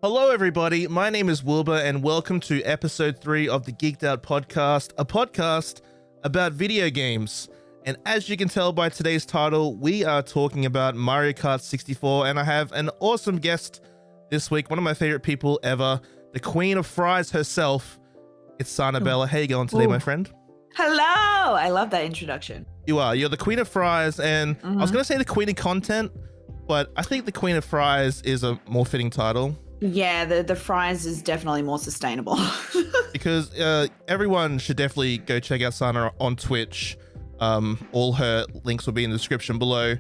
Hello, everybody. My name is Wilbur, and welcome to episode 3 of the Geek'd Out Podcast, a podcast about video games. And as you can tell by today's title, we are talking about Mario Kart 64, and I have an awesome guest this week, one of my favorite people ever, the Queen of Fries herself. It's Sarna Bella. How you going today, my friend? Hello! I love that introduction. You are. You're the Queen of Fries, and I was going to say the Queen of Content, but I think the Queen of Fries is a more fitting title. Yeah, the fries is definitely more sustainable. Because everyone should definitely go check out Sarna on Twitch. All her links will be in the description below.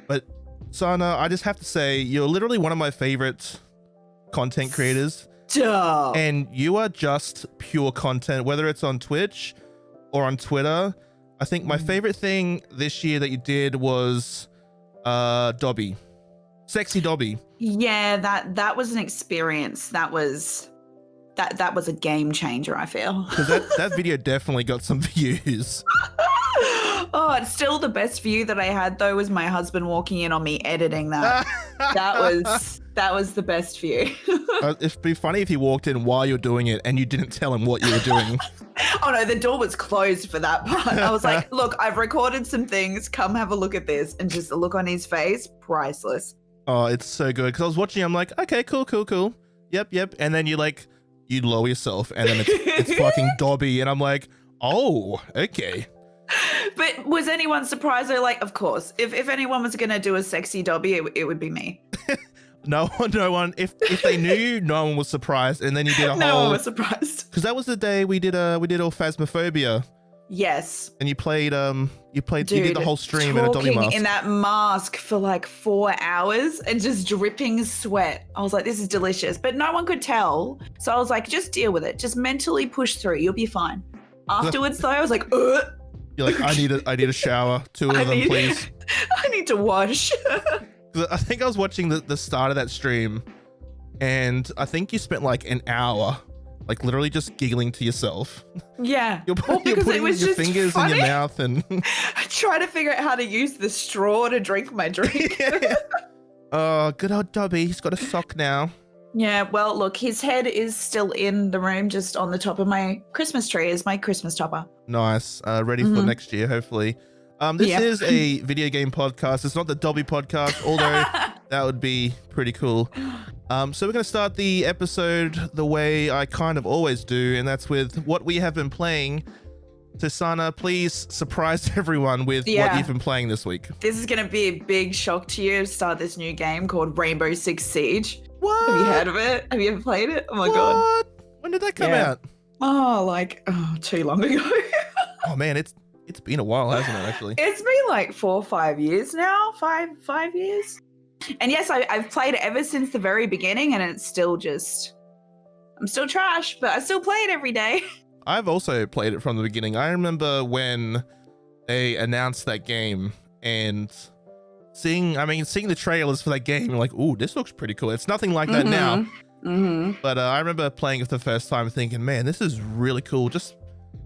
But Sarna, I just have to say, you're literally one of my favorite content creators. Stop. And you are just pure content, whether it's on Twitch or on Twitter. I think my favorite thing this year that you did was Dobby. Sexy Dobby. Yeah, that was an experience. That was a game changer, I feel. Because that video definitely got some views. Oh, it's still the best view that I had though was my husband walking in on me editing that. that was the best view. It'd be funny if he walked in while you're doing it and you didn't tell him what you were doing. Oh no, the door was closed for that part. I was like, look, I've recorded some things. Come have a look at this. And just the look on his face, priceless. Oh, it's so good. Because I was watching, I'm like, okay, cool. Yep. And then you lower yourself and then it's fucking Dobby. And I'm like, oh, okay. But was anyone surprised? They're like, of course. If anyone was going to do a sexy Dobby, it would be me. No one. If they knew, no one was surprised. And then you did no one was surprised. Because that was the day we did all Phasmophobia. Yes. And you did the whole stream in a Dobby talking mask. in that mask for like 4 hours and just dripping sweat. I was like, this is delicious. But no one could tell. So I was like, just deal with it. Just mentally push through. You'll be fine. Afterwards though, I was like, ugh. You're like, I need a shower. 2 of them, please. I need to wash. I think I was watching the start of that stream, and I think you spent like an hour, like literally just giggling to yourself. Yeah. You're putting your fingers in your mouth and try to figure out how to use the straw to drink my drink. Yeah. Oh, good old Dobby. He's got a sock now. Yeah, well, look, his head is still in the room just on the top of my Christmas tree as my Christmas topper. Nice. Ready for next year, hopefully. This is a video game podcast. It's not the Dobby podcast, although that would be pretty cool. So we're going to start the episode the way I kind of always do, and that's with what we have been playing. So Sarna, please surprise everyone with what you've been playing this week. This is going to be a big shock to you to start this new game called Rainbow Six Siege. What? Have you heard of it? Have you ever played it? Oh my God. When did that come out? Oh, too long ago. Oh man, it's been a while, hasn't it, actually? It's been like 4 or 5 years now. Five years. And yes, I've played it ever since the very beginning, and it's still I'm still trash, but I still play it every day. I've also played it from the beginning. I remember when they announced that game and seeing the trailers for that game, and like, ooh, this looks pretty cool. It's nothing like that now. Mm-hmm. But I remember playing it for the first time thinking, man, this is really cool. Just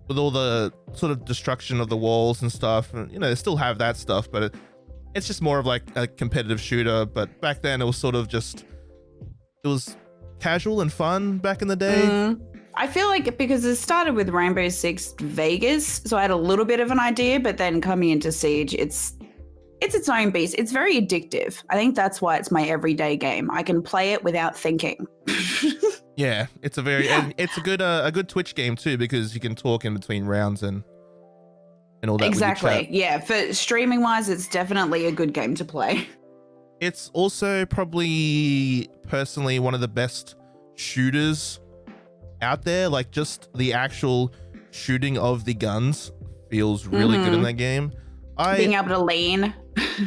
with all the sort of destruction of the walls and stuff. And, they still have that stuff, but it's just more of like a competitive shooter. But back then it was sort of it was casual and fun back in the day. I feel like because it started with Rainbow Six Vegas, so I had a little bit of an idea, but then coming into Siege, it's its own beast. It's very addictive. I think that's why it's my everyday game. I can play it without thinking. Yeah, it's a good Twitch game too, because you can talk in between rounds and all that. Exactly. Yeah, for streaming wise, it's definitely a good game to play. It's also probably personally one of the best shooters out there. Like just the actual shooting of the guns feels really good in that game. Being able to lean.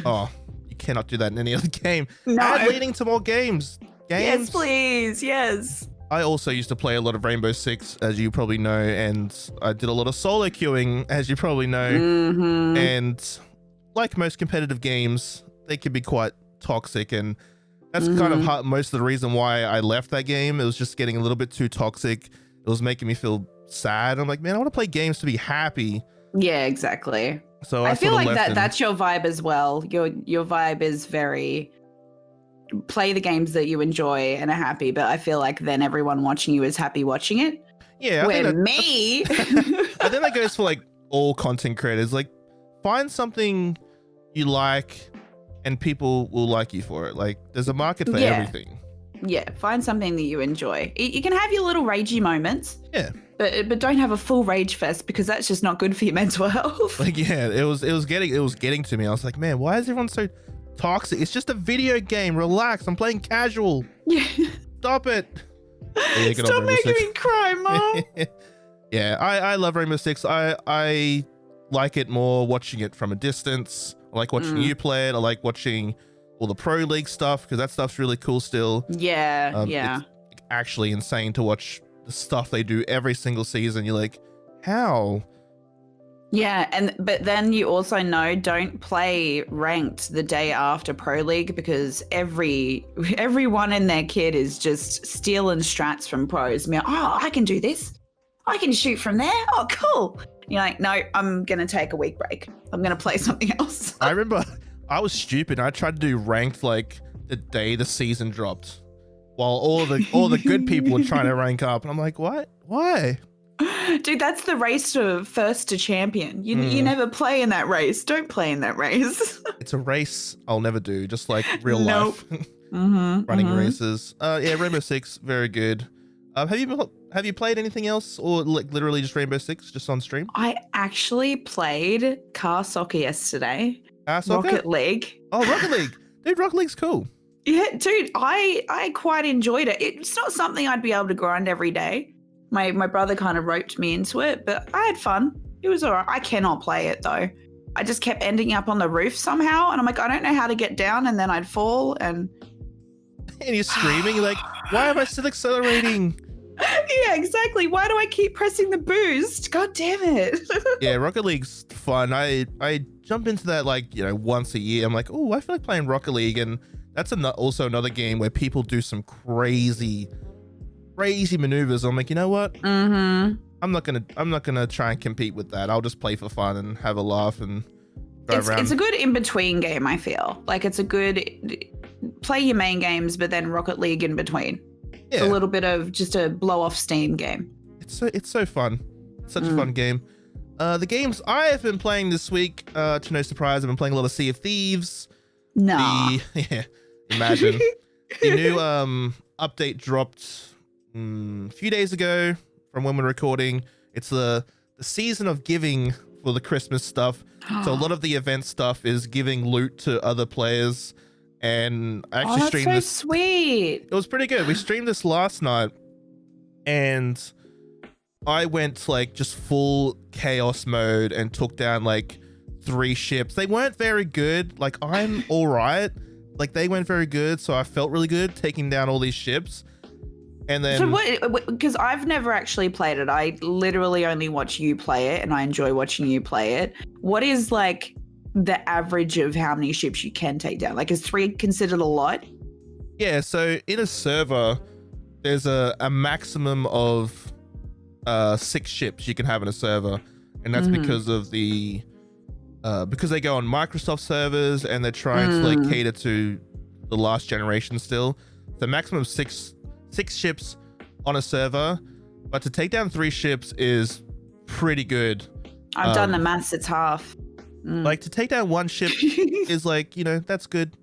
Oh, you cannot do that in any other game. No. Add leaning to more games. Yes, please. Yes. I also used to play a lot of Rainbow Six, as you probably know, and I did a lot of solo queuing, as you probably know. And like most competitive games, they can be quite toxic, and that's kind of most of the reason why I left that game. It was just getting a little bit too toxic. It was making me feel sad. I'm like, man, I want to play games to be happy. Yeah, exactly. So I feel like that's your vibe as well. Your vibe is very play the games that you enjoy and are happy, but I feel like then everyone watching you is happy watching it. Yeah, Where me, I think that goes for like all content creators. Like, find something you like, and people will like you for it. Like, there's a market for everything. Yeah, find something that you enjoy. You can have your little ragey moments. Yeah. But don't have a full rage fest, because that's just not good for your mental health. Like, yeah, it was getting to me. I was like, man, why is everyone so toxic? It's just a video game. Relax. I'm playing casual. Yeah. Stop it. Yeah, stop making me cry, Mom. Yeah, I love Rainbow Six. I like it more watching it from a distance. I like watching you play it. I like watching all the Pro League stuff, because that stuff's really cool still. Yeah, It's actually insane to watch the stuff they do every single season. You're like, how? Yeah, but then you also know, don't play ranked the day after Pro League, because everyone and their kid is just stealing strats from pros. I mean, oh, I can do this. I can shoot from there. Oh, cool. And you're like, no, I'm gonna take a week break. I'm gonna play something else. I remember I was stupid. I tried to do ranked like the day the season dropped, while all the good people were trying to rank up, and I'm like, what? Why? Dude, that's the race to first to champion. You never play in that race. Don't play in that race. It's a race I'll never do, just like real life. Running races. Yeah, Rainbow Six, very good. Have you played anything else, or like literally just Rainbow Six, just on stream? I actually played car soccer yesterday. Soccer? Rocket League. Oh, Rocket League. Dude, Rocket League's cool. Yeah, dude, I quite enjoyed it. It's not something I'd be able to grind every day. My brother kind of roped me into it, but I had fun. It was all right. I cannot play it though. I just kept ending up on the roof somehow, and I'm like, I don't know how to get down, and then I'd fall, and you're screaming like, why am I still accelerating? Yeah, exactly. Why do I keep pressing the boost? God damn it. Yeah, Rocket League's fun. I jump into that like, once a year. I'm like, oh, I feel like playing Rocket League, and that's also another game where people do some crazy maneuvers. I'm like, you know what? I'm not gonna try and compete with that. I'll just play for fun and have a laugh and drive around. It's a good in-between game, I feel. Like, it's a good play your main games, but then Rocket League in between. Yeah. It's a little bit of just a blow off steam game. It's so fun. It's such a fun game. The games I have been playing this week, to no surprise, I've been playing a lot of Sea of Thieves. No. Yeah, imagine. The new update dropped a few days ago from when we're recording. It's the season of giving for the Christmas stuff. So a lot of the event stuff is giving loot to other players. And I actually streamed this. So sweet. It was pretty good. We streamed this last night, and I went like just full chaos mode and took down like 3 ships. They weren't very good. Like, I'm all right. Like, they weren't very good, so I felt really good taking down all these ships. And then, so what? Because I've never actually played it. I literally only watch you play it, and I enjoy watching you play it. What is like the average of how many ships you can take down? Like, is 3 considered a lot? Yeah, so in a server, there's a maximum of 6 ships you can have in a server, and that's because of the because they go on Microsoft servers and they're trying to like cater to the last generation still. The maximum of 6 ships on a server, but to take down 3 ships is pretty good. I've done the maths, it's half. Like, to take down 1 ship is like, that's good.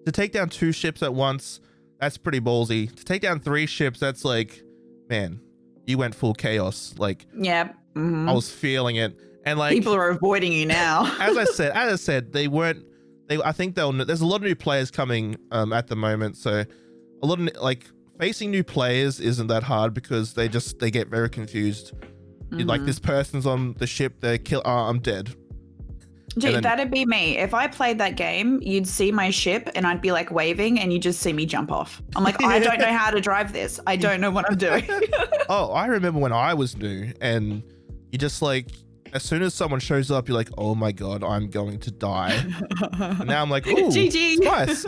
To take down 2 ships at once, that's pretty ballsy. To take down 3 ships, that's like, man, you went full chaos. Like, yeah, I was feeling it. And like, people are avoiding you now. as I said, I think there's a lot of new players coming at the moment. So a lot of like facing new players isn't that hard, because they get very confused. Like, this person's on the ship, I'm dead. Dude, that'd be me. If I played that game, you'd see my ship and I'd be like waving, and you just see me jump off. I'm like, I don't know how to drive this. I don't know what I'm doing. Oh, I remember when I was new, and you just like, as soon as someone shows up, you're like, oh my God, I'm going to die. And now I'm like, ooh, GG. Nice.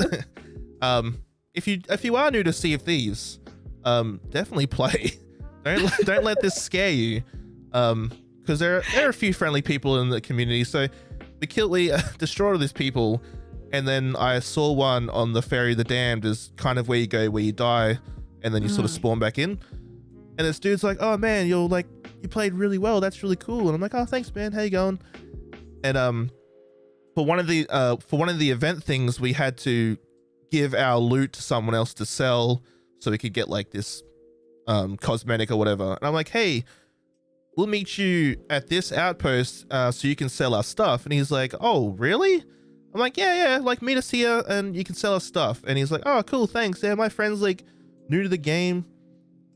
If you are new to Sea of Thieves, definitely play. Don't let this scare you. Because there are a few friendly people in the community. So we destroyed all these people, And then I saw one on the Ferry of the Damned, is kind of where you go where you die, and then you sort of spawn back in. And this dude's like, "Oh man, you played really well. That's really cool." And I'm like, "Oh, thanks, man. How you going?" And for one of the event things, we had to give our loot to someone else to sell, so we could get like this cosmetic or whatever. And I'm like, "Hey, we'll meet you at this outpost so you can sell our stuff." And he's like, "Oh, really?" I'm like, yeah, like meet us here and you can sell us stuff. And he's like, "Oh, cool, thanks. Yeah, my friend's like new to the game."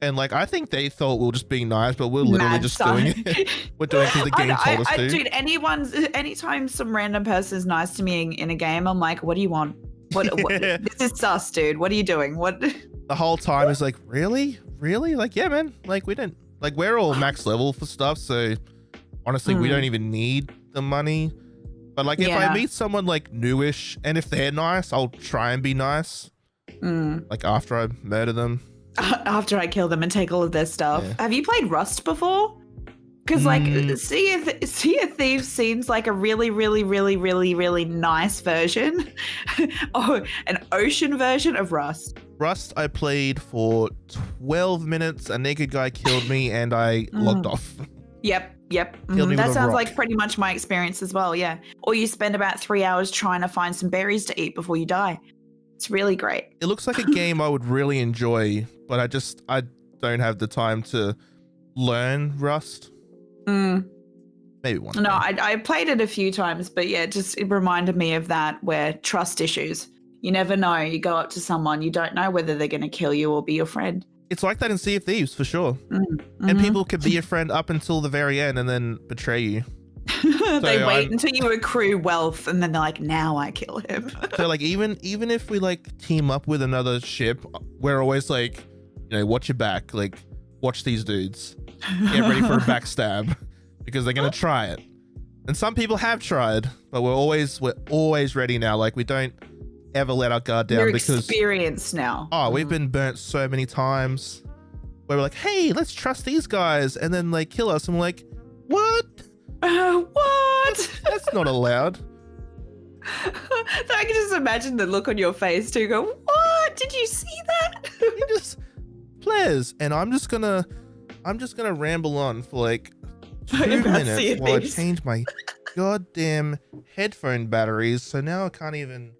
And like, I think they thought we were just being nice, but we're literally just doing it. We're doing it because the game told us to. Dude, anytime some random person is nice to me in a game, I'm like, "What do you want? What this is sus, dude. What are you doing? What?" The whole time is like, really? Like, yeah, man. Like, we don't, like, we're all max level for stuff. So honestly, we don't even need the money. But like, if I meet someone like newish and if they're nice, I'll try and be nice. Like after I murder them. After I kill them and take all of their stuff. Yeah. Have you played Rust before? Because like Sea of Thieves seems like a really, really, really, really, really nice version. An ocean version of Rust. Rust, I played for 12 minutes. A naked guy killed me and I logged off. Yep. That sounds like pretty much my experience as well, yeah. Or you spend about 3 hours trying to find some berries to eat before you die. It's really great. It looks like a game I would really enjoy, but I don't have the time to learn Rust. Maybe one. No, I played it a few times, but yeah, it reminded me of that, where trust issues. You never know. You go up to someone, you don't know whether they're going to kill you or be your friend. It's like that in Sea of Thieves, for sure. And people could be your friend up until the very end and then betray you. They wait until you accrue wealth and then they're like, "Now I kill him." So like, even if we like team up with another ship, we're always like, watch your back. Like, watch these dudes. Get ready for a backstab because they're going to try it. And some people have tried, but we're always ready now. Like, we don't ever let our guard down. You're because experienced now. We've been burnt so many times where we're like, "Hey, let's trust these guys," and then they kill us and we're like, "What? What? That's not allowed." I can just imagine the look on your face too. Go, "What? Did you see that?" You just players, and I'm just gonna ramble on for like 2 minutes while I change my goddamn headphone batteries. So now I can't even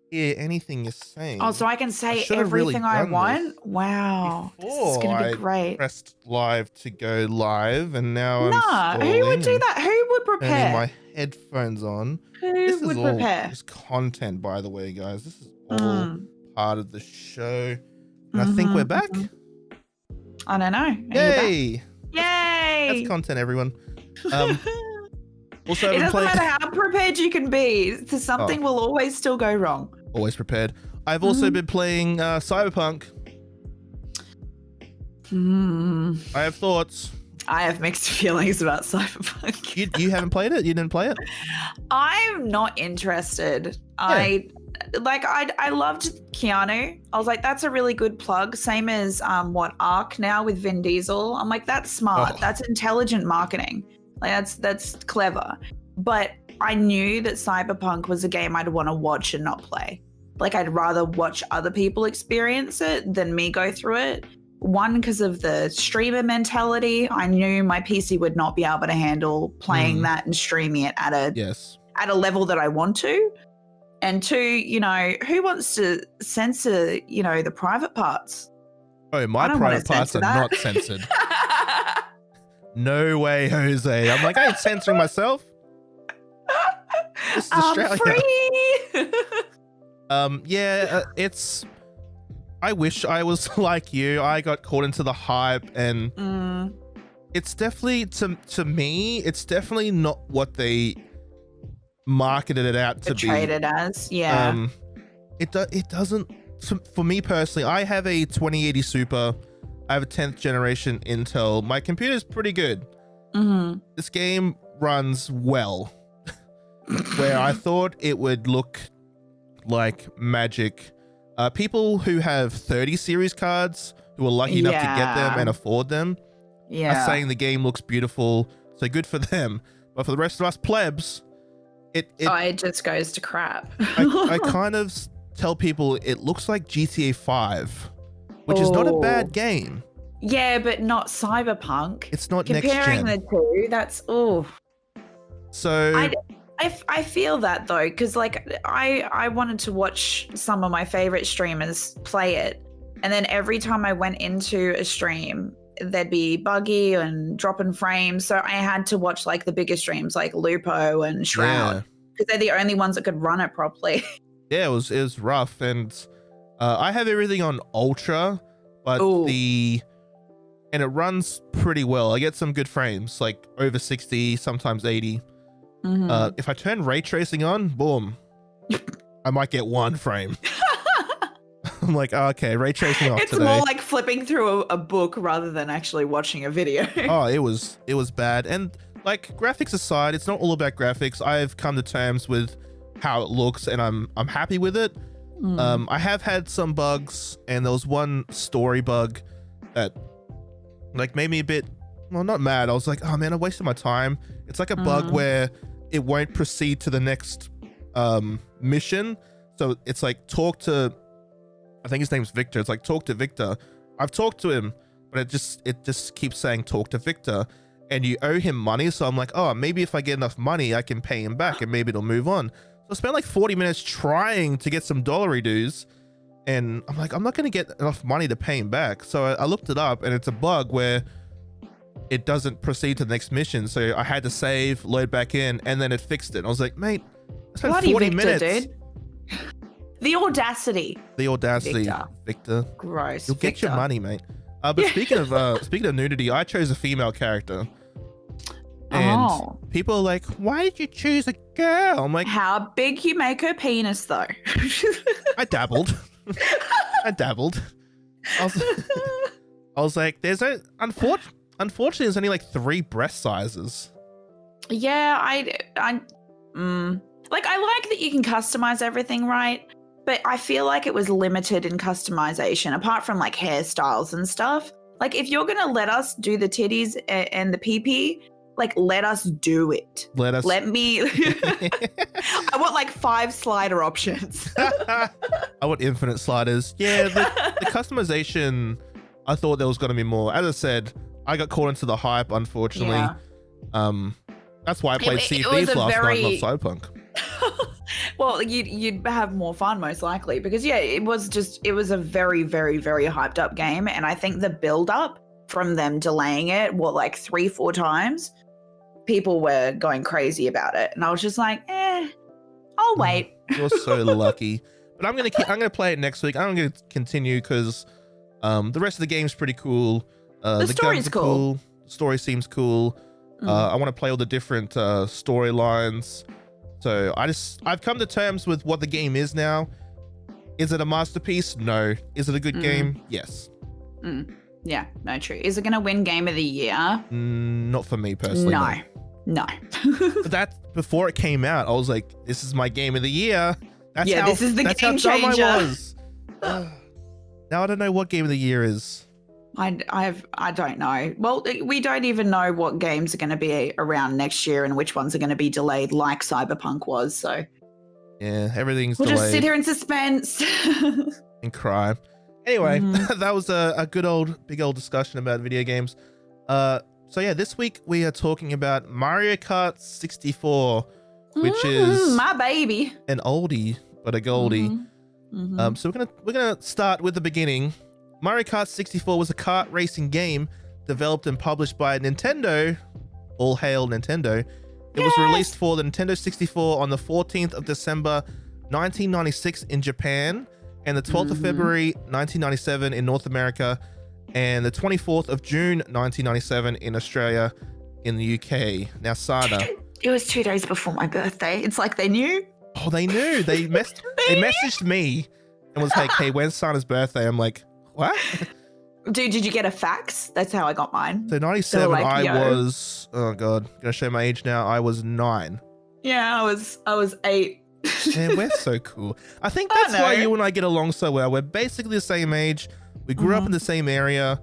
hear anything you're saying. Oh, so I can say everything I want? Wow. This is gonna be great. Pressed live to go live, and now I'm who would do that? Who would prepare? Turning my headphones on. Who would prepare? This is content, by the way, guys. This is all part of the show. And I think we're back. I don't know. Yay! Yay! That's content, everyone. Also, it doesn't matter how prepared you can be. Something will always still go wrong. Always prepared. I've also been playing Cyberpunk. I have thoughts. I have mixed feelings about Cyberpunk. You haven't played it? You didn't play it? I'm not interested. Yeah. I loved Keanu. I was like, that's a really good plug. Same as Arc now with Vin Diesel. I'm like, that's smart. That's intelligent marketing. Like that's clever. But I knew that Cyberpunk was a game I'd want to watch and not play. Like, I'd rather watch other people experience it than me go through it. One, because of the streamer mentality. I knew my PC would not be able to handle playing that and streaming it at a level that I want to. And two, who wants to censor, the private parts? Oh, my private parts are not censored. No way, Jose. I'm like, I ain't censoring myself. This is Australia. Free. It's. I wish I was like you. I got caught into the hype, and it's definitely to me. It's definitely not what they marketed it out to be. Portrayed it as, yeah. It doesn't. For me personally, I have a 2080 Super. I have a 10th generation Intel. My computer's pretty good. This game runs well. Where I thought it would look like magic. People who have 30 series cards, who are lucky enough to get them and afford them, are saying the game looks beautiful. So good for them. But for the rest of us plebs, it just goes to crap. I kind of tell people it looks like GTA 5, which is not a bad game. Yeah, but not Cyberpunk. It's not comparing next gen. the two. That's So I feel that though, because like I wanted to watch some of my favorite streamers play it, and then every time I went into a stream, there'd be buggy and dropping frames. So I had to watch like the bigger streams like Lupo and Shroud because they're the only ones that could run it properly. Yeah, it was rough, and I have everything on ultra, but and it runs pretty well. I get some good frames, like over 60, sometimes 80. If I turn ray tracing on, boom, I might get 1 frame. I'm like, oh, okay, ray tracing off it's today. more like flipping through a book rather than actually watching a video. Oh, it was bad. And like, graphics aside, it's not all about graphics. I've come to terms with how it looks, and I'm happy with it. I have had some bugs, and there was one story bug that like made me a bit, well, not mad. I was like, oh man, I wasted my time. It's like a bug where it won't proceed to the next mission. So it's like, talk to, I think his name's Victor. It's like, talk to Victor. I've talked to him, but it just keeps saying talk to Victor, and you owe him money. So I'm like, oh, maybe if I get enough money, I can pay him back, and maybe it'll move on. So I spent like 40 minutes trying to get some dollary dues, and I'm like, I'm not going to get enough money to pay him back. So I looked it up, and it's a bug where it doesn't proceed to the next mission. So I had to save, load back in, and then it fixed it. I was like, mate, I spent 40 minutes. Dude. The audacity. Victor. Gross. You'll get your money, mate. But speaking of nudity, I chose a female character. And people are like, why did you choose a girl? I'm like, how big you make her penis though? I dabbled. I was like, unfortunately, there's only like 3 breast sizes. Yeah, I like that you can customize everything, right? But I feel like it was limited in customization, apart from like hairstyles and stuff. Like, if you're gonna let us do the titties and the pee-pee, like, let us do it. Let me. I want like 5 slider options. I want infinite sliders. Yeah, the customization, I thought there was going to be more. As I said, I got caught into the hype, unfortunately. Yeah. That's why I played Sea of Thieves last night, not Cyberpunk. Well, you'd have more fun most likely, because it was a very, very, very hyped up game, and I think the build up from them delaying it, like 3-4 times, people were going crazy about it, and I was just like, I'll wait. You're so lucky. But I'm gonna play it next week. I'm gonna continue because the rest of the game's pretty cool. The story's cool. The story seems cool. I want to play all the different storylines. So I've come to terms with what the game is now. Is it a masterpiece? No. Is it a good game? Yes. Yeah, no, true. Is it going to win Game of the Year? Not for me personally. No. But that, before it came out, I was like, this is my Game of the Year. This is the game changer. I was. Now I don't know what Game of the Year is. I don't know. Well, we don't even know what games are going to be around next year and which ones are going to be delayed, like Cyberpunk was. So yeah, everything's delayed. We'll just sit here in suspense and cry. Anyway, that was a big old discussion about video games. So yeah, this week we are talking about Mario Kart 64, which is my baby, an oldie but a goldie. So we're gonna start with the beginning. Mario Kart 64 was a kart racing game developed and published by Nintendo. All hail Nintendo. It was released for the Nintendo 64 on the 14th of December 1996 in Japan, and the 12th of February 1997 in North America, and the 24th of June 1997 in Australia, in the UK. Now, Sarna. It was 2 days before my birthday. It's like they knew. Oh, they knew. They messaged me and was like, hey, when's Sarna's birthday? I'm like, what? Dude, did you get a fax? That's how I got mine. So 97, like, I was, oh God, gonna show my age now. I was 9. Yeah, I was 8. Man, we're so cool. I think that's why you and I get along so well. We're basically the same age. We grew up in the same area.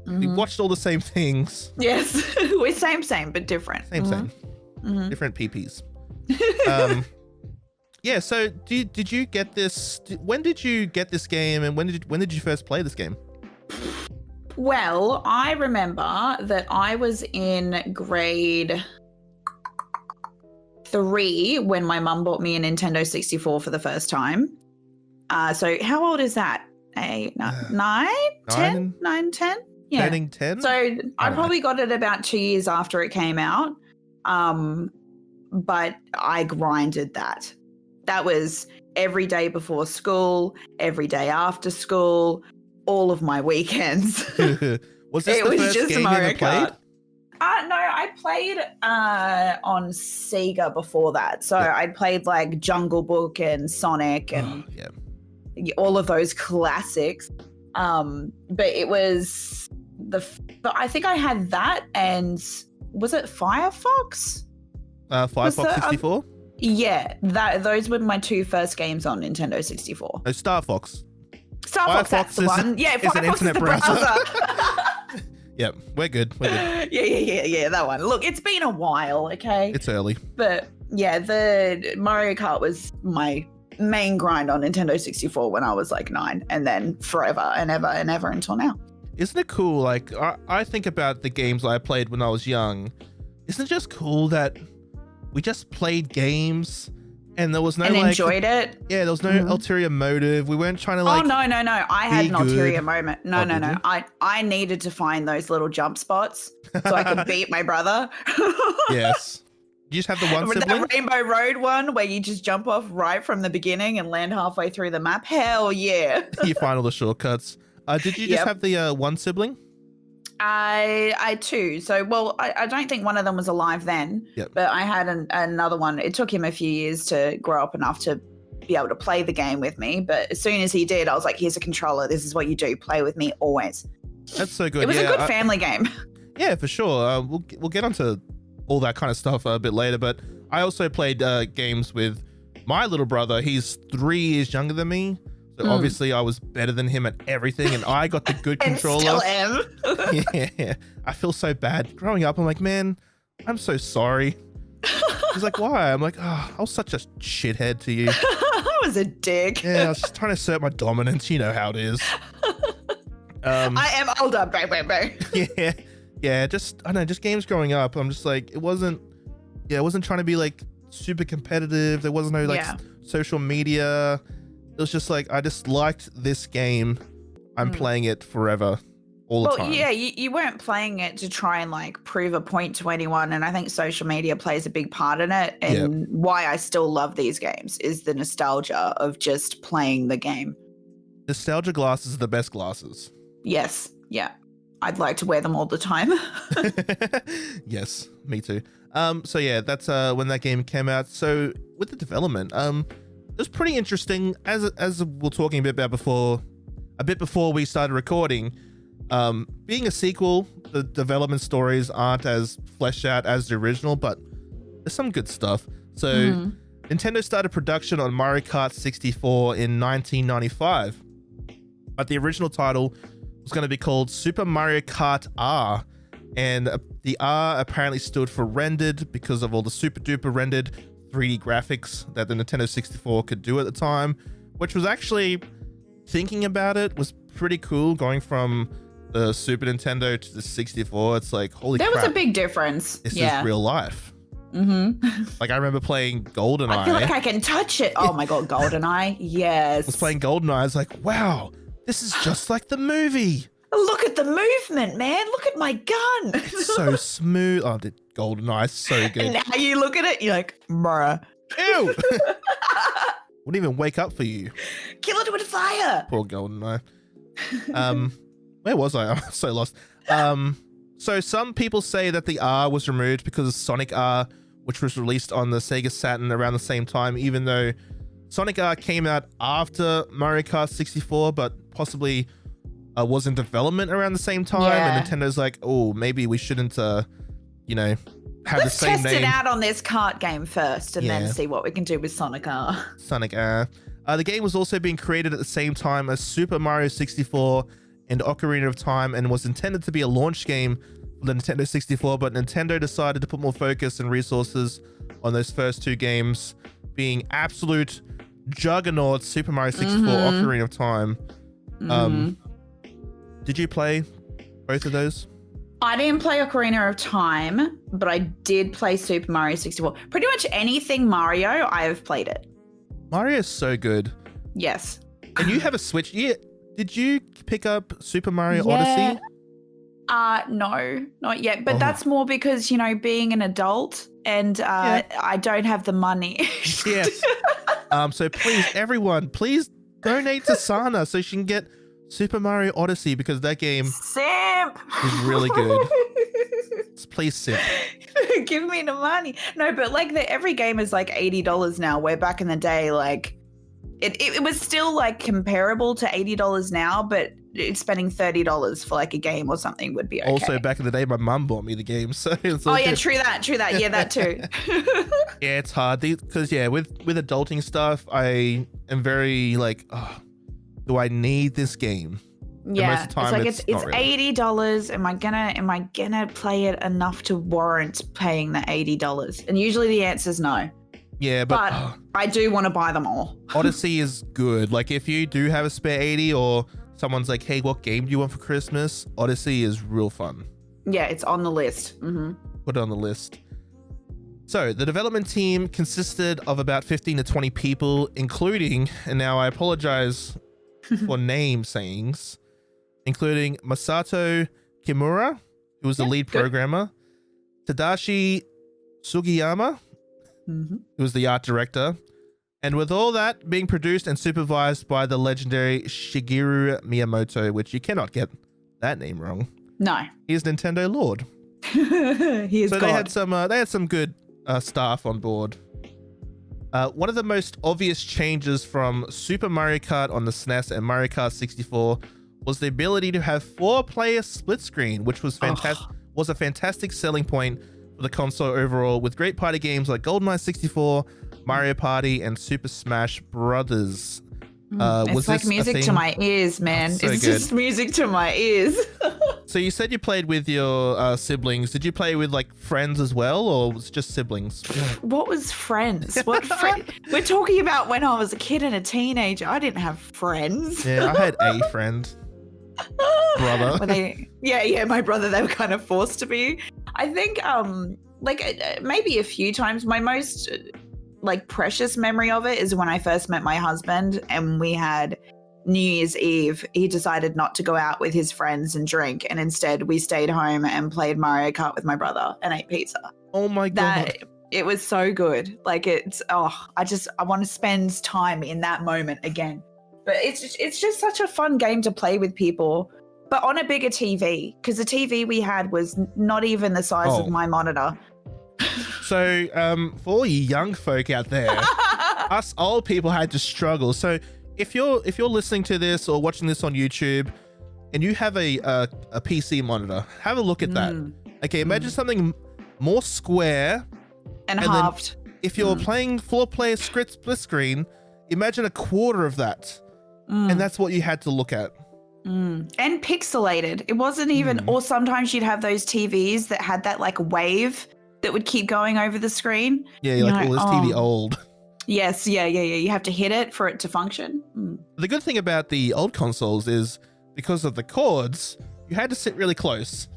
We watched all the same things. Yes, we're same, but different. Same. Different PPs. Yeah, so did you get this? When did you get this game, and when did you first play this game? Well, I remember that I was in grade 3 when my mum bought me a Nintendo 64 for the first time. So how old is that? 9, 10? 9, 10? Yeah. Turning 10? So I probably got it about 2 years after it came out. But I grinded that. That was every day before school, every day after school, all of my weekends. Was this the first game you ever played? No, I played on Sega before that. So I'd played like Jungle Book and Sonic and all of those classics. But it was I think I had that, and was it Firefox? Firefox 64? Yeah, those were my 2 first games on Nintendo 64. No, Star Fox. Firefox, that's the one. Yeah, Firefox is the browser. Yep, we're good. Yeah, that one. Look, it's been a while, okay? It's early. But yeah, the Mario Kart was my main grind on Nintendo 64 when I was like 9, and then forever and ever until now. Isn't it cool? Like, I think about the games I played when I was young. Isn't it just cool that we just played games and there was no enjoyed it? Yeah, there was no ulterior motive. We weren't trying to like. Oh no! I had an ulterior moment. No. You? I needed to find those little jump spots so I could beat my brother. Yes. You just have the one sibling? The Rainbow Road one where you just jump off right from the beginning and land halfway through the map. Hell yeah! You find all the shortcuts. Did you just have the one sibling? I too. So, well, I don't think one of them was alive then, but I had another one. It took him a few years to grow up enough to be able to play the game with me. But as soon as he did, I was like, here's a controller. This is what you do. Play with me always. That's so good. It was a good family game. Yeah, for sure. We'll get onto all that kind of stuff a bit later. But I also played games with my little brother. He's 3 years younger than me. So obviously I was better than him at everything, and I got the good controller. And still am. Yeah, I feel so bad. Growing up, I'm like, man, I'm so sorry. He's like, why? I'm like, I was such a shithead to you. I was a dick. Yeah, I was just trying to assert my dominance. You know how it is. I am older, bang. Yeah. I know, just games growing up. I'm just like, it wasn't trying to be like super competitive. There was no like social media. It was just like, I just liked this game. I'm playing it forever, all the time. Well, yeah, you weren't playing it to try and like prove a point to anyone. And I think social media plays a big part in it. And why I still love these games is the nostalgia of just playing the game. Nostalgia glasses are the best glasses. Yes. Yeah. I'd like to wear them all the time. Yes, me too. So yeah, that's when that game came out. So with the development, it was pretty interesting, as we're talking a bit before we started recording. Being a sequel, the development stories aren't as fleshed out as the original, but there's some good stuff. So Nintendo started production on Mario Kart 64 in 1995, but the original title was going to be called Super Mario Kart R, and the R apparently stood for rendered because of all the super duper rendered 3D graphics that the Nintendo 64 could do at the time, which was actually, thinking about it, was pretty cool. Going from the Super Nintendo to the 64, it's like, holy crap. There was a big difference. This is real life. Like, I remember playing GoldenEye. I feel like I can touch it. Oh my God, GoldenEye. Yes. I was playing GoldenEye. I was like, wow, this is just like the movie. Look at the movement, man. Look at my gun. It's so smooth. Oh, the GoldenEye is so good. And now you look at it, you're like, bruh. Ew. Wouldn't even wake up for you. Kill it with fire. Poor GoldenEye. Where was I? I'm so lost. So some people say that the R was removed because of Sonic R, which was released on the Sega Saturn around the same time, even though Sonic R came out after Mario Kart 64, but possibly was in development around the same time. And Nintendo's like, oh, maybe we shouldn't, have the same name. Let's test it out on this kart game first and then see what we can do with Sonic R. Sonic R. The game was also being created at the same time as Super Mario 64 and Ocarina of Time, and was intended to be a launch game the Nintendo 64, but Nintendo decided to put more focus and resources on those first two games being absolute juggernauts, Super Mario 64, Ocarina of Time. Did you play both of those? I didn't play Ocarina of Time, but I did play Super Mario 64. Pretty much anything Mario, I have played it. Mario is so good. Yes. And you have a Switch. Yeah. Did you pick up Super Mario Odyssey? No, not yet. But that's more because, you know, being an adult and I don't have the money. Yes. So please, everyone, please donate to Sarna so she can get Super Mario Odyssey, because that game Simp is really good. Please simp. Give me the money. No, but like every game is like $80 now, where back in the day, like it was still like comparable to $80 now, but it's spending $30 for like a game or something would be okay. Also, back in the day, my mum bought me the game, so it's all good. True that. Yeah, that too. Yeah, it's hard because with adulting stuff, I am very like, oh, do I need this game? Yeah, most of the time, it's really. $80. Am I gonna play it enough to warrant paying the $80? And usually the answer is no. Yeah, but I do want to buy them all. Odyssey is good. Like if you do have a spare 80, or someone's like, hey, what game do you want for Christmas? Odyssey is real fun. Yeah, it's on the list. Put it on the list. So the development team consisted of about 15 to 20 people, including, and now I apologize for name sayings, including Masato Kimura, who was the lead programmer, Tadashi Sugiyama, who was the art director, and with all that being produced and supervised by the legendary Shigeru Miyamoto, which you cannot get that name wrong. No, he's Nintendo Lord. He is so God. They had some good staff on board. One of the most obvious changes from Super Mario Kart on the SNES and Mario Kart 64 was the ability to have 4-player split screen, which was was a fantastic selling point for the console overall, with great party games like GoldenEye 64, Mario Party, and Super Smash Brothers. It's like music to my ears, man. So it's good. just music to my ears. So you said you played with your siblings. Did you play with like friends as well, or was it just siblings? What was friends? What We're talking about when I was a kid and a teenager. I didn't have friends. Yeah, I had a friend. Brother. My brother. They were kind of forced to be. I think maybe a few times. My most like precious memory of it is when I first met my husband and we had New Year's Eve. He decided not to go out with his friends and drink, and instead we stayed home and played Mario Kart with my brother and ate pizza. Oh my God. It was so good. Like I want to spend time in that moment again. But it's just such a fun game to play with people, but on a bigger TV, because the TV we had was not even the size of my monitor. So for all you young folk out there, us old people had to struggle. So if you're listening to this or watching this on YouTube and you have a PC monitor, have a look at that. Okay, imagine something more square and halved. If you're playing 4-player split screen, imagine a quarter of that. And that's what you had to look at. And pixelated. It wasn't even, or sometimes you'd have those TVs that had that like wave that would keep going over the screen. Yeah, you're like, this TV old. Yes, yeah. You have to hit it for it to function. The good thing about the old consoles is because of the cords, you had to sit really close.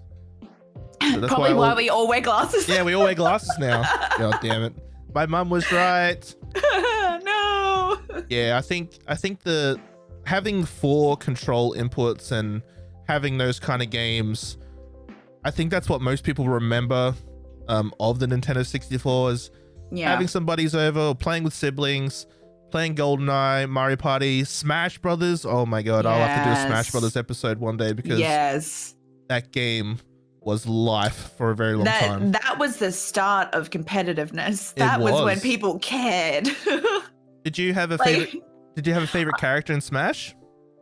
So that's Probably why we all wear glasses. Yeah, we all wear glasses now. God damn it. My mum was right. No. Yeah, I think the having 4 control inputs and having those kind of games, I think that's what most people remember of the Nintendo 64 is having some buddies over, or playing with siblings, playing GoldenEye, Mario Party, Smash Brothers. Oh my God, I'll have to do a Smash Brothers episode one day, because that game was life for a very long time. That was the start of competitiveness. That was when people cared. Did you have a favorite? Did you have a favorite character in Smash?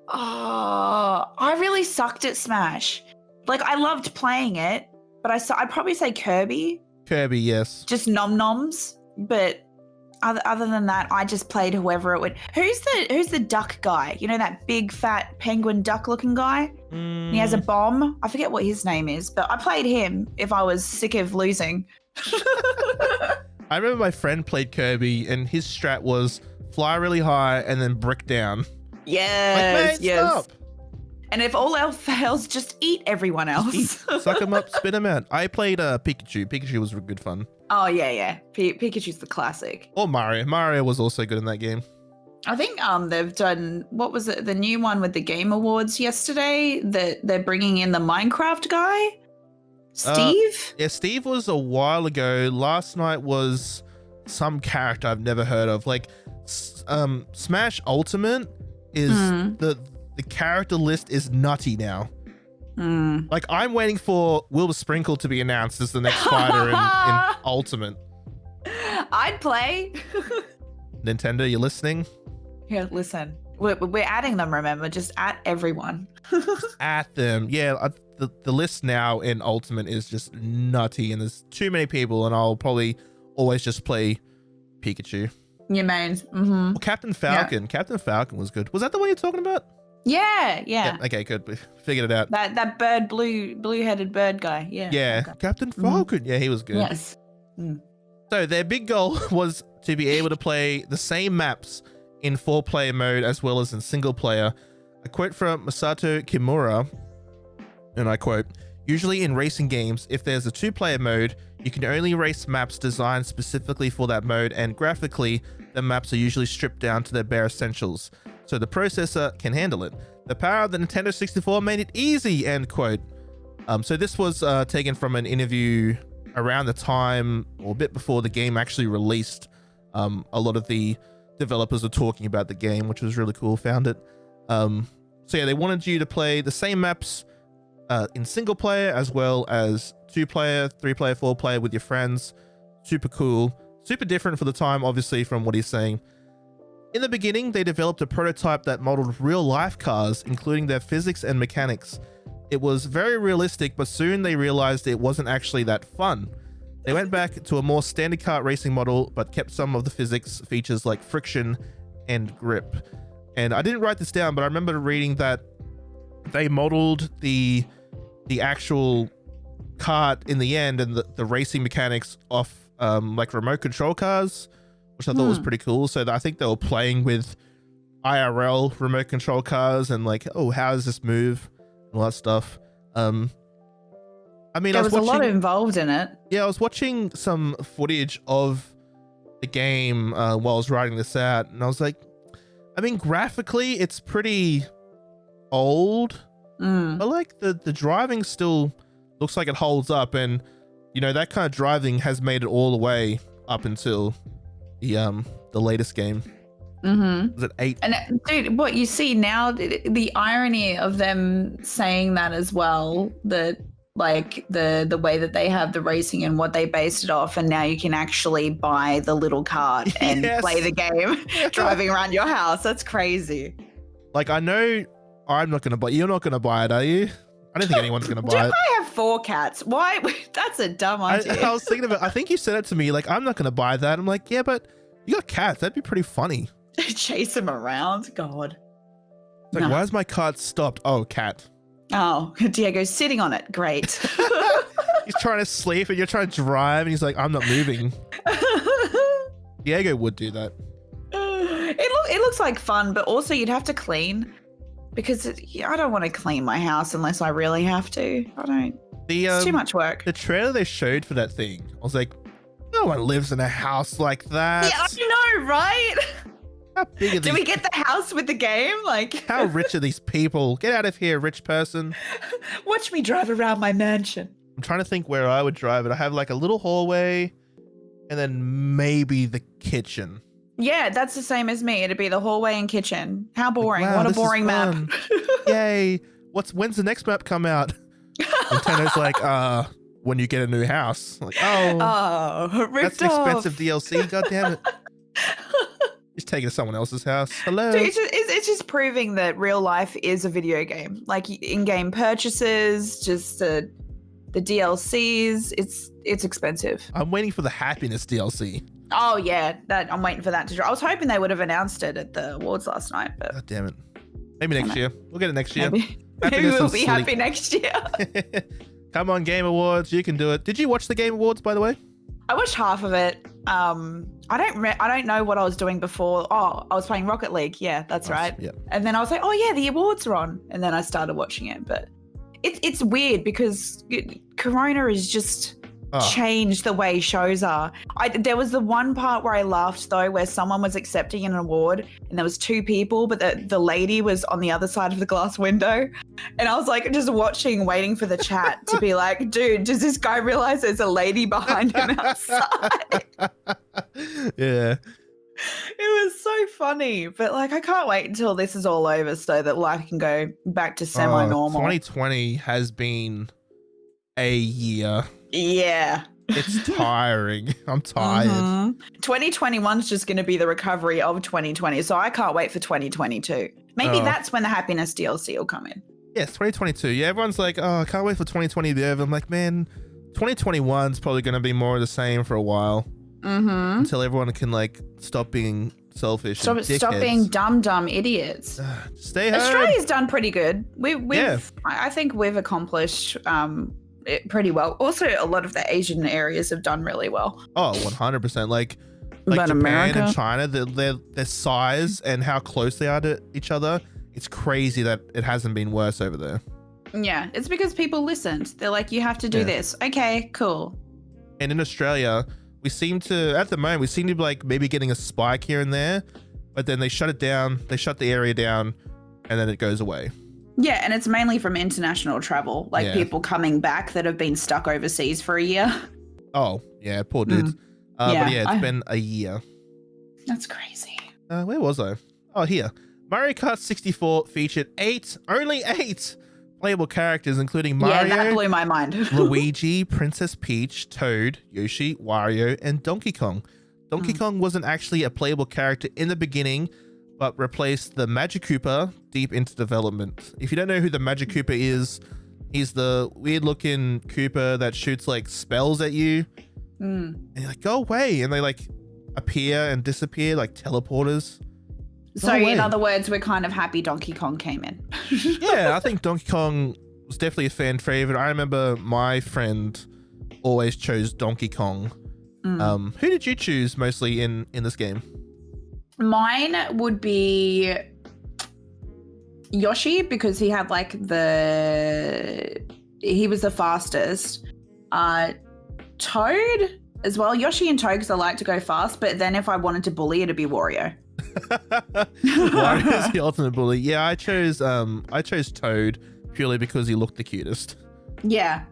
Oh, I really sucked at Smash. Like I loved playing it, but I'd probably say Kirby. Kirby, yes. Just nom-noms, but other than that, I just played whoever it would. Who's the duck guy? You know, that big fat penguin duck looking guy? He has a bomb. I forget what his name is, but I played him if I was sick of losing. I remember my friend played Kirby and his strat was fly really high and then brick down. Yes, like, man, stop. And if all else fails, just eat everyone else. Suck them up, spit them out. I played Pikachu. Pikachu was good fun. Oh, yeah. Pikachu's the classic. Or Mario. Mario was also good in that game. I think they've done, what was it, the new one with the Game Awards yesterday, that they're bringing in the Minecraft guy? Steve? Yeah, Steve was a while ago. Last night was some character I've never heard of. Like, Smash Ultimate is the character list is nutty now. Like, I'm waiting for Wilbur Sprinkle to be announced as the next fighter in Ultimate. I'd play. Nintendo, you listening? Yeah, listen. We're adding them, remember? Just at everyone. At them. Yeah, the list now in Ultimate is just nutty, and there's too many people, and I'll probably always just play Pikachu. Your mains. Well, Captain Falcon. Yeah. Captain Falcon was good. Was that the one you're talking about? Yeah. Okay, good. We figured it out. That bird, blue-headed bird guy. Yeah. Yeah, okay. Captain Falcon. Yeah, he was good. Yes. So their big goal was to be able to play the same maps in 4-player mode as well as in single player. A quote from Masato Kimura, and I quote, "Usually in racing games, if there's a 2-player mode, you can only race maps designed specifically for that mode, and graphically, the maps are usually stripped down to their bare essentials, so the processor can handle it. The power of the Nintendo 64 made it easy," end quote. So this was taken from an interview around the time, or a bit before the game actually released. A lot of the developers were talking about the game, which was really cool. Found it. So yeah, they wanted you to play the same maps in single player as well as 2-player, 3-player, 4-player with your friends. Super cool, super different for the time, obviously, from what he's saying. In the beginning, they developed a prototype that modeled real-life cars, including their physics and mechanics. It was very realistic, but soon they realized it wasn't actually that fun. They went back to a more standard kart racing model, but kept some of the physics features like friction and grip. And I didn't write this down, but I remember reading that they modeled the actual kart in the end and the racing mechanics off like remote control cars, which I thought was pretty cool. So I think they were playing with IRL remote control cars and like, oh, how does this move and all that stuff. I mean, there was a lot involved in it. Yeah, I was watching some footage of the game while I was writing this out, and I was like, I mean, graphically, it's pretty old, but like the driving still looks like it holds up, and you know, that kind of driving has made it all the way up until the latest game. Was it 8? And dude, what you see now, the irony of them saying that as well, that like the way that they have the racing and what they based it off, and now you can actually buy the little cart and play the game driving around your house. That's crazy. Like, I know I'm not gonna buy, you're not gonna buy it, are you? I don't think anyone's gonna buy it. I have 4 cats. Why? That's a dumb idea. I was thinking of it. I think you said it to me, like, I'm not gonna buy that. I'm like, yeah, but you got cats, that'd be pretty funny. Chase them around. God. Like, why is my cart stopped? Oh, cat. Oh, Diego's sitting on it. Great. He's trying to sleep and you're trying to drive and he's like, I'm not moving. Diego would do that. It looks like fun, but also you'd have to clean, because I don't want to clean my house unless I really have to. I don't. It's too much work. The trailer they showed for that thing, I was like, no one lives in a house like that. Yeah, I know, right? How big are these? Do we get the house with the game? Like, how rich are these people? Get out of here, rich person. Watch me drive around my mansion. I'm trying to think where I would drive it. I have like a little hallway and then maybe the kitchen. Yeah, that's the same as me. It'd be the hallway and kitchen. How boring. Like, wow, what a boring map. Yay. When's the next map come out? Nintendo's like, when you get a new house. Like, oh, that's an expensive DLC. God damn it. He's taking to someone else's house. Hello. Dude, it's just proving that real life is a video game. Like in-game purchases, just the DLCs. It's expensive. I'm waiting for the happiness DLC. Oh yeah, that I'm waiting for that to drop. I was hoping they would have announced it at the awards last night, but God damn it. Maybe next year. We'll get it next year. maybe Happiness we'll and be sleep. happy next year. Come on, Game Awards. You can do it. Did you watch the Game Awards, by the way? I watched half of it. I don't know what I was doing before. Oh, I was playing Rocket League. Yeah, that's right. Yeah. And then I was like, oh yeah, the awards are on. And then I started watching it. But it's weird because Corona has just changed the way shows are. There was the one part where I laughed though, where someone was accepting an award and there was two people, but the lady was on the other side of the glass window. And I was like just watching, waiting for the chat to be like, dude, does this guy realize there's a lady behind him outside? Yeah. It was so funny, but like I can't wait until this is all over so that life can go back to semi-normal. 2020 has been a year. Yeah. It's tiring. I'm tired. 2021 is just going to be the recovery of 2020, so I can't wait for 2022. Maybe that's when the happiness DLC will come in. Yes, 2022. Yeah, everyone's like, oh, I can't wait for 2020 to be over. I'm like, man, 2021 is probably going to be more of the same for a while. Until everyone can like stop being selfish. Stop being dumb idiots. Stay home. Australia's done pretty good. I think we've accomplished it pretty well. Also, a lot of the Asian areas have done really well. Oh, 100%. Like but Japan America? and China, their size and how close they are to each other. It's crazy that it hasn't been worse over there. Yeah, it's because people listened. They're like, you have to do this. Okay, cool. And in Australia, we seem to be like maybe getting a spike here and there, but then they shut it down. They shut the area down and then it goes away. Yeah, and it's mainly from international travel, like people coming back that have been stuck overseas for a year. Oh, yeah, poor dudes. But yeah, it's been a year. That's crazy. Where was I? Oh, here. Mario Kart 64 featured only eight playable characters, including Mario, yeah, that blew my mind. Luigi, Princess Peach, Toad, Yoshi, Wario, and Donkey Kong. Donkey Kong wasn't actually a playable character in the beginning, but replaced the Magic Koopa deep into development. If you don't know who the Magic Koopa is, he's the weird-looking Koopa that shoots like spells at you, and you're like, go away, and they like appear and disappear like teleporters. So in other words, we're kind of happy Donkey Kong came in. Yeah, I think Donkey Kong was definitely a fan favorite. I remember my friend always chose Donkey Kong. Who did you choose mostly in this game? Mine would be Yoshi because he had like he was the fastest. Toad as well. Yoshi and Toad because I like to go fast, but then if I wanted to bully, it'd be Wario. Wario's the ultimate bully. Yeah, I chose Toad purely because he looked the cutest. Yeah.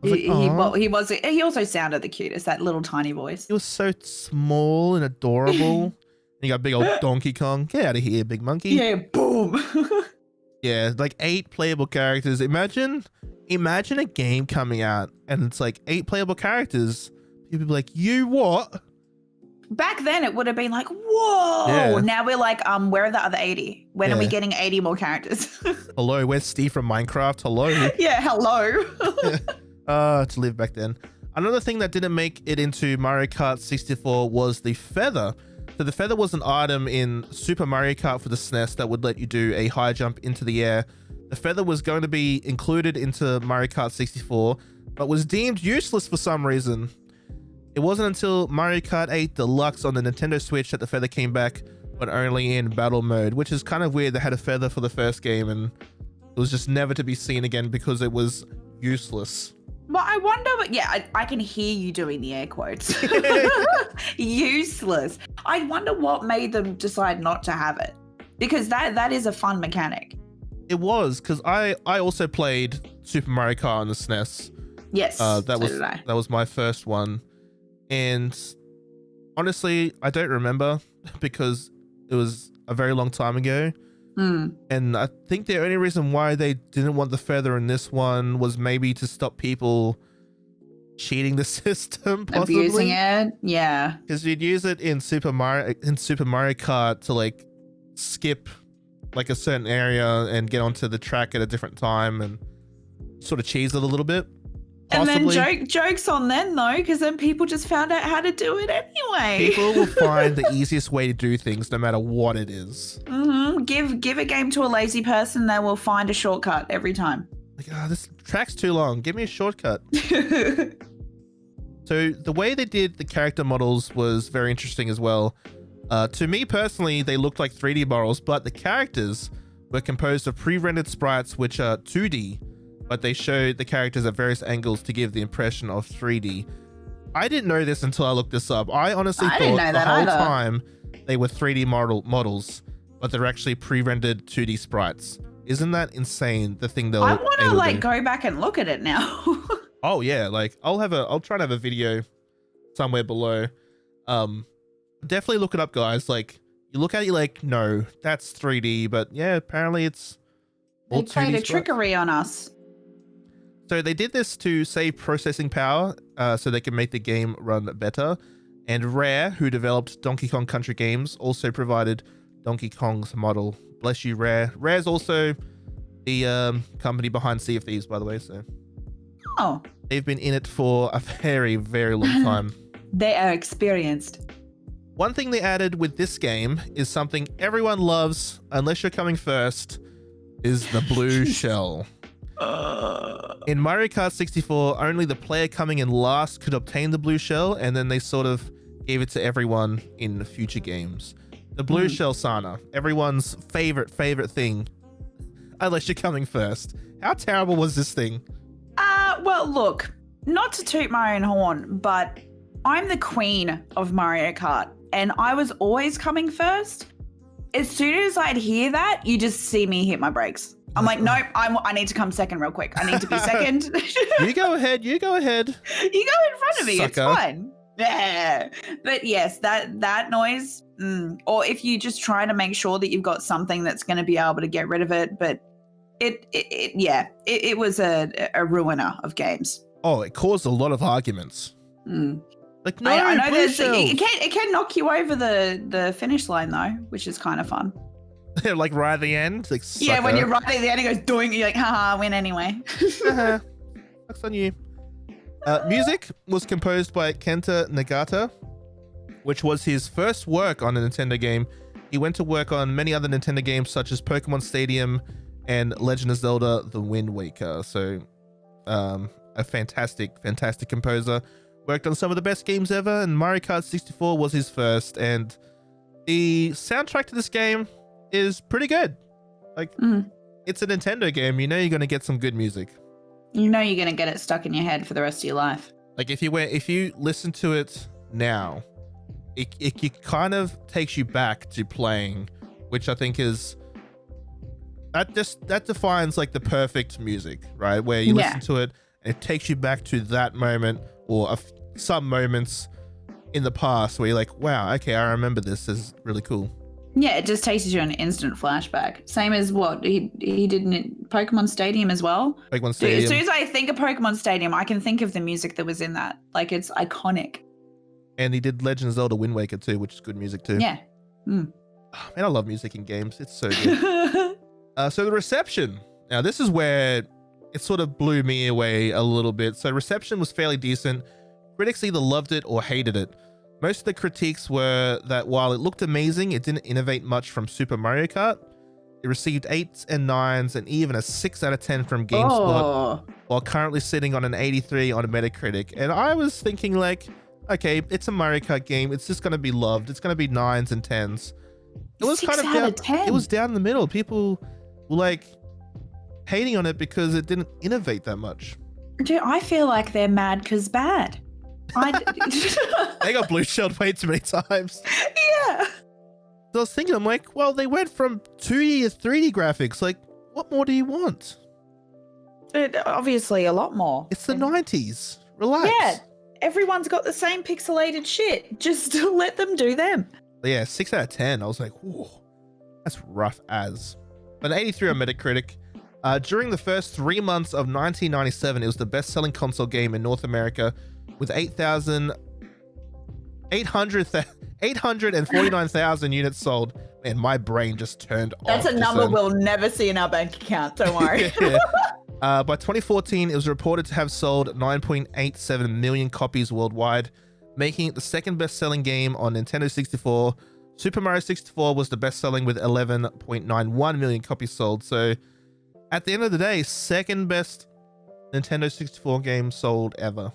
He also sounded the cutest, that little tiny voice. He was so small and adorable. And you got big old Donkey Kong. Get out of here, big monkey. Yeah, boom. Yeah, like 8 playable characters. Imagine a game coming out and it's like 8 playable characters. People be like, you what? Back then it would have been like, whoa. Yeah. Now we're like, where are the other 80? When are we getting 80 more characters? Hello, where's Steve from Minecraft? Hello. Yeah, hello. To live back then. Another thing that didn't make it into Mario Kart 64 was the feather. So the feather was an item in Super Mario Kart for the SNES that would let you do a high jump into the air. The feather was going to be included into Mario Kart 64, but was deemed useless for some reason. It wasn't until Mario Kart 8 Deluxe on the Nintendo Switch that the feather came back, but only in battle mode, which is kind of weird. They had a feather for the first game and it was just never to be seen again because it was useless. Well, I wonder, I can hear you doing the air quotes. Useless. I wonder what made them decide not to have it, because that is a fun mechanic. It was, because I also played Super Mario Kart on the SNES. Yes, that was my first one. And honestly, I don't remember because it was a very long time ago. And I think the only reason why they didn't want the feather in this one was maybe to stop people cheating the system, possibly. Abusing it, yeah. Because you'd use it in Super Mario Kart to like skip like a certain area and get onto the track at a different time and sort of cheese it a little bit. And possibly. then jokes on them though, because then people just found out how to do it anyway. People will find the easiest way to do things no matter what it is. Mm-hmm. Give a game to a lazy person, they will find a shortcut every time. Like, this track's too long. Give me a shortcut. So the way they did the character models was very interesting as well. To me personally, they looked like 3D models, but the characters were composed of pre-rendered sprites which are 2D, but they showed the characters at various angles to give the impression of 3D. I didn't know this until I looked this up. I honestly thought the whole time they were 3D models, but they're actually pre-rendered 2D sprites. Isn't that insane? The thing they'll I want to like go back and look at it now. Oh yeah, like I'll try and have a video somewhere below. Definitely look it up, guys. Like you look at it, you're like, no, that's 3D, but yeah, apparently it's all 2D. They played a trickery on us. So they did this to save processing power, so they can make the game run better. And Rare, who developed Donkey Kong Country games, also provided Donkey Kong's model. Bless you, Rare. Rare's also the company behind Sea of Thieves, by the way. So. Oh. They've been in it for a very, very long time. They are experienced. One thing they added with this game is something everyone loves, unless you're coming first, is the blue shell. In Mario Kart 64, only the player coming in last could obtain the blue shell, and then they sort of gave it to everyone in future games. The blue shell, Sarna, everyone's favorite thing, unless you're coming first. How terrible was this thing? Well, look, not to toot my own horn, but I'm the queen of Mario Kart, and I was always coming first. As soon as I'd hear that, you just see me hit my brakes. I'm like, nope, I need to come second real quick. I need to be second. You go ahead. You go in front of me. Sucker. It's fine. Yeah. But yes, that noise, or if you just try to make sure that you've got something that's going to be able to get rid of it, but it was a ruiner of games. Oh, it caused a lot of arguments. Like, no, I know blue shells. it can knock you over the finish line though, which is kind of fun. Like right at the end, like sucker. Yeah, when you're right at the end, it goes doing. You're like, haha, win anyway. Sucks on you. Music was composed by Kenta Nagata, which was his first work on a Nintendo game. He went to work on many other Nintendo games such as Pokemon Stadium and Legend of Zelda: The Wind Waker. So, a fantastic composer. Worked on some of the best games ever, and Mario Kart 64 was his first. And the soundtrack to this game is pretty good. Like, it's a Nintendo game. You know you're going to get some good music. You know you're going to get it stuck in your head for the rest of your life. Like, if you listen to it now, it kind of takes you back to playing, which I think is... That defines like the perfect music, right? Where you listen to it and it takes you back to that moment or some moments in the past where you're like, wow, okay, I remember this. This is really cool. Yeah, it just takes you to an instant flashback. Same as what he did in Pokemon Stadium as well. Pokemon Stadium. As soon as I think of Pokemon Stadium, I can think of the music that was in that. Like, it's iconic. And he did Legend of Zelda: Wind Waker too, which is good music too. Yeah. Oh, man, I love music in games. It's so good. So the reception. Now, this is where it sort of blew me away a little bit. So reception was fairly decent. Critics either loved it or hated it. Most of the critiques were that while it looked amazing, it didn't innovate much from Super Mario Kart. It received 8s and 9s and even a 6 out of 10 from GameSpot, while currently sitting on an 83 on Metacritic. And I was thinking like, okay, it's a Mario Kart game. It's just going to be loved. It's going to be 9s and 10s. It was 6 kind of out of 10. It was down in the middle. People were like hating on it because it didn't innovate that much. Dude, I feel like they're mad because bad. They got blue shelled way too many times. Yeah. So I was thinking, I'm like, well, they went from 2D to 3D graphics. Like, what more do you want? Obviously, a lot more. It's the 90s. Relax. Yeah. Everyone's got the same pixelated shit. Just let them do them. But yeah, 6 out of 10. I was like, whoa, that's rough as. But an 83 on Metacritic. During the first 3 months of 1997, it was the best-selling console game in North America with 849,000 units sold. Man, my brain just turned off. That's a number we'll never see in our bank account. Don't worry. Yeah. By 2014, it was reported to have sold 9.87 million copies worldwide, making it the second best-selling game on Nintendo 64. Super Mario 64 was the best-selling with 11.91 million copies sold. So, at the end of the day, second best Nintendo 64 game sold ever.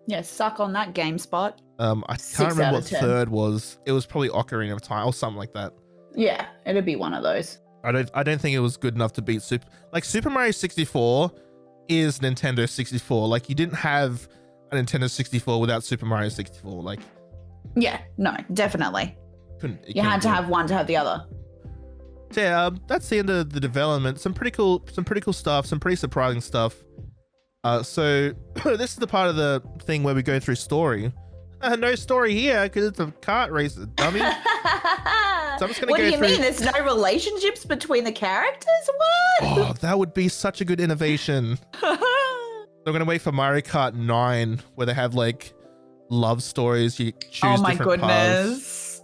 Yeah, suck on that, GameSpot. I can't remember what third was. It was probably Ocarina of Time or something like that. Yeah, it'd be one of those. I don't think it was good enough to beat Super Mario 64 is Nintendo 64. Like, you didn't have a Nintendo 64 without Super Mario 64. Like, yeah, no, definitely. You had to have one to have the other. So yeah, that's the end of the development. Some pretty cool stuff, some pretty surprising stuff. So this is the part of the thing where we go through story. No story here because it's a kart race, dummy. So I'm just gonna what do you mean? There's no relationships between the characters? What? Oh, that would be such a good innovation. They're gonna wait for Mario Kart 9, where they have like love stories. You choose different paths.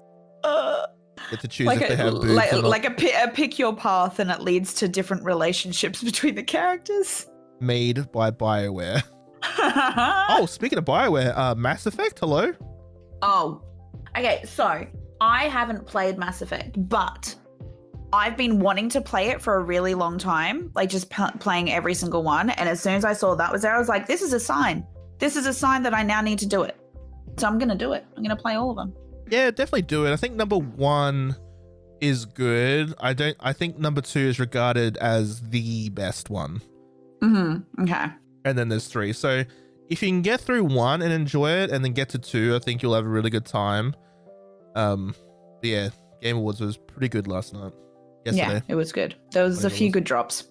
Get to choose like if they have boobs or not. Like a pick your path, and it leads to different relationships between the characters. Made by BioWare. Oh, speaking of BioWare, Mass Effect. Hello. Oh, okay. So I haven't played Mass Effect, but I've been wanting to play it for a really long time, like just playing every single one. And as soon as I saw that was there, I was like, this is a sign. This is a sign that I now need to do it. So I'm going to do it. I'm going to play all of them. Yeah, definitely do it. I think number 1 is good. I think number 2 is regarded as the best one. Okay. And then there's 3. So if you can get through 1 and enjoy it and then get to 2, I think you'll have a really good time. But yeah, Game Awards was pretty good last night. Yesterday. Yeah, it was good. There was a few good drops.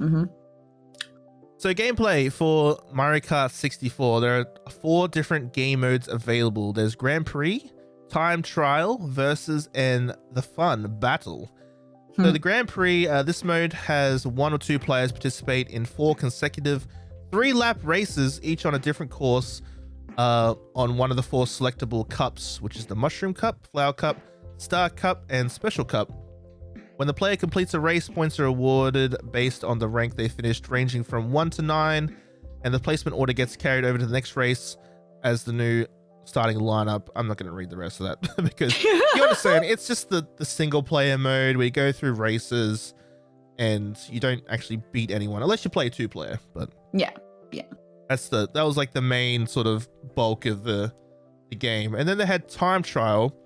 So gameplay for Mario Kart 64. There are 4 different game modes available. There's Grand Prix, Time Trial, Versus, and the Fun Battle. So the Grand Prix, this mode has 1 or 2 players participate in 4 consecutive 3-lap races, each on a different course on one of the 4 selectable cups, which is the Mushroom Cup, Flower Cup, Star Cup, and Special Cup. When the player completes a race, points are awarded based on the rank they finished, ranging from 1 to 9, and the placement order gets carried over to the next race as the new starting lineup. I'm not going to read the rest of that because you understand, it's just the single player mode where you go through races and you don't actually beat anyone unless you play 2-player. But yeah, that was like the main sort of bulk of the game. And then they had Time Trial,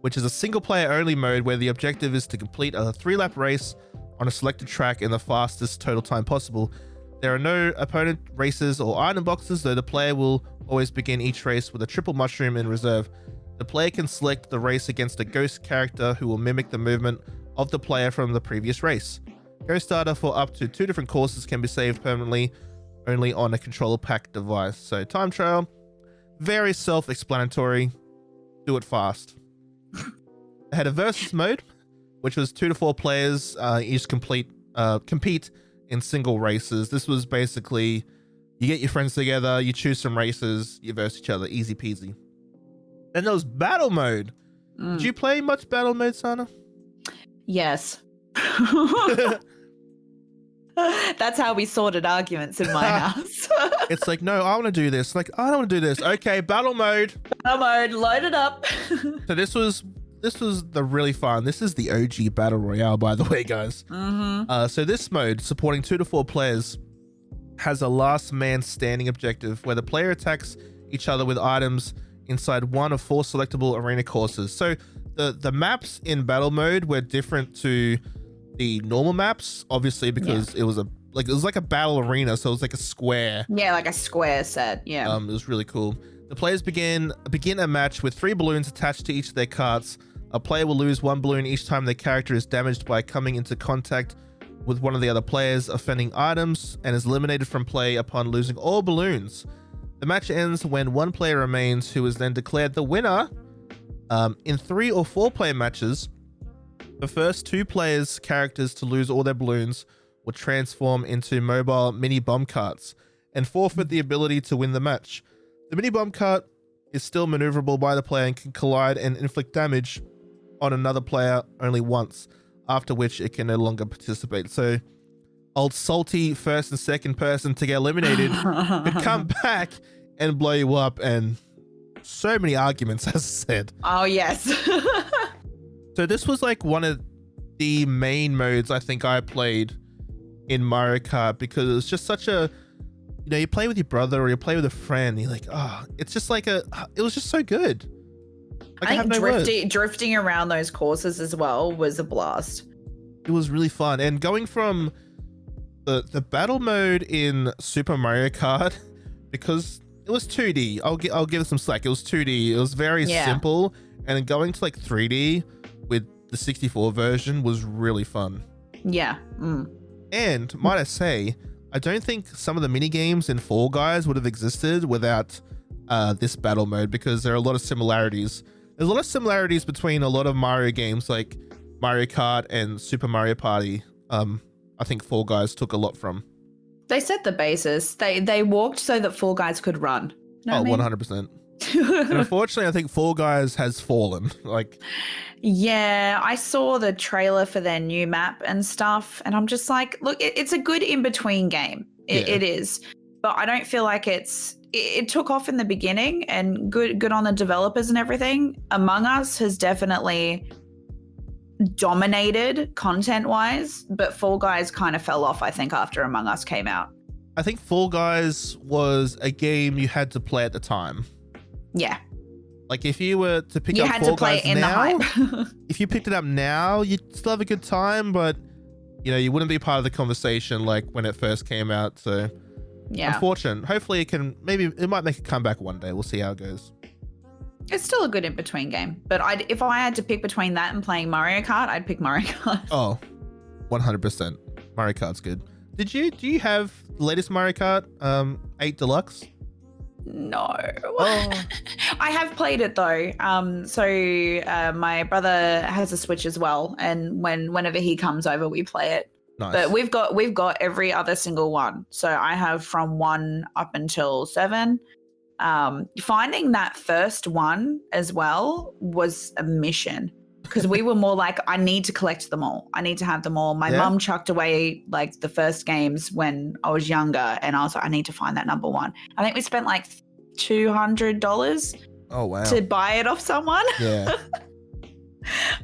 which is a single player only mode where the objective is to complete a 3-lap race on a selected track in the fastest total time possible. There are no opponent races or item boxes, though the player will always begin each race with a triple mushroom in reserve. The player can select the race against a ghost character who will mimic the movement of the player from the previous race. Ghost data for up to 2 different courses can be saved permanently only on a controller pack device. So Time Trial, very self-explanatory. Do it fast. They had a versus mode, which was 2 to 4 players each compete in single races. This was basically, you get your friends together, you choose some races, you verse each other, easy peasy. Then there was battle mode. Did you play much battle mode, Sarna? Yes. That's how we sorted arguments in my house. It's like, no, I want to do this. Like, I don't want to do this. Okay, battle mode. Battle mode, load it up. So this was the really fun. This is the OG battle royale, by the way, guys. So this mode, supporting 2 to 4 players, has a last man standing objective where the player attacks each other with items inside 1 of 4 selectable arena courses. So the maps in battle mode were different to the normal maps, obviously, because it was like a battle arena, so it was like a square. Yeah, like a square set. Yeah. It was really cool. The players begin a match with 3 balloons attached to each of their carts. A player will lose 1 balloon each time their character is damaged by coming into contact with one of the other players, offending items, and is eliminated from play upon losing all balloons. The match ends when 1 player remains, who is then declared the winner. In 3 or 4 player matches, the first 2 players' characters to lose all their balloons will transform into mobile mini bomb carts and forfeit the ability to win the match. The mini bomb cart is still maneuverable by the player and can collide and inflict damage on another player only once, after which it can no longer participate. So old salty first and second person to get eliminated could come back and blow you up, and so many arguments, as I said. Oh, yes. So this was like one of the main modes I think I played in Mario Kart, because it was just such a, you know, you play with your brother or you play with a friend, and you're like, oh, it's just like it was just so good. Like, I think drifting around those courses as well was a blast. It was really fun. And going from the battle mode in Super Mario Kart, because it was 2D, I'll give it some slack. It was 2D. It was very simple. And then going to like 3D with the 64 version was really fun. Yeah. And might I say, I don't think some of the mini games in Fall Guys would have existed without this battle mode, because there are a lot of similarities. There's a lot of similarities between a lot of Mario games like Mario Kart and Super Mario Party. I think Fall Guys took a lot from. They set the basis. They walked so that Fall Guys could run. You know what I mean? 100%. And unfortunately, I think Fall Guys has fallen. Like, yeah, I saw the trailer for their new map and stuff, and I'm just like, look, it's a good in-between game. It is. But I don't feel like it took off in the beginning, and good on the developers and everything. Among Us has definitely dominated content-wise, but Fall Guys kind of fell off, I think, after Among Us came out. I think Fall Guys was a game you had to play at the time. Yeah. Like, if you were to pick you up had Fall to play Guys in now, the hype. if you picked it up now, you'd still have a good time, but you know, you wouldn't be part of the conversation like when it first came out. So yeah, unfortunate. Hopefully it might make a comeback one day. We'll see how it goes. It's still a good in-between game, but if I had to pick between that and playing Mario Kart, I'd pick Mario Kart. Oh, 100%. Mario Kart's good. Do you have the latest Mario Kart 8 Deluxe? No. Oh. I have played it though. My brother has a Switch as well, and whenever he comes over, we play it. Nice. But we've got every other single one. So I have from 1 up until 7. Finding that first one as well was a mission, because we were more like, I need to collect them all. I need to have them all. My mum chucked away like the first games when I was younger, and I was like, I need to find that number 1. I think we spent like $200 oh wow to buy it off someone. Yeah.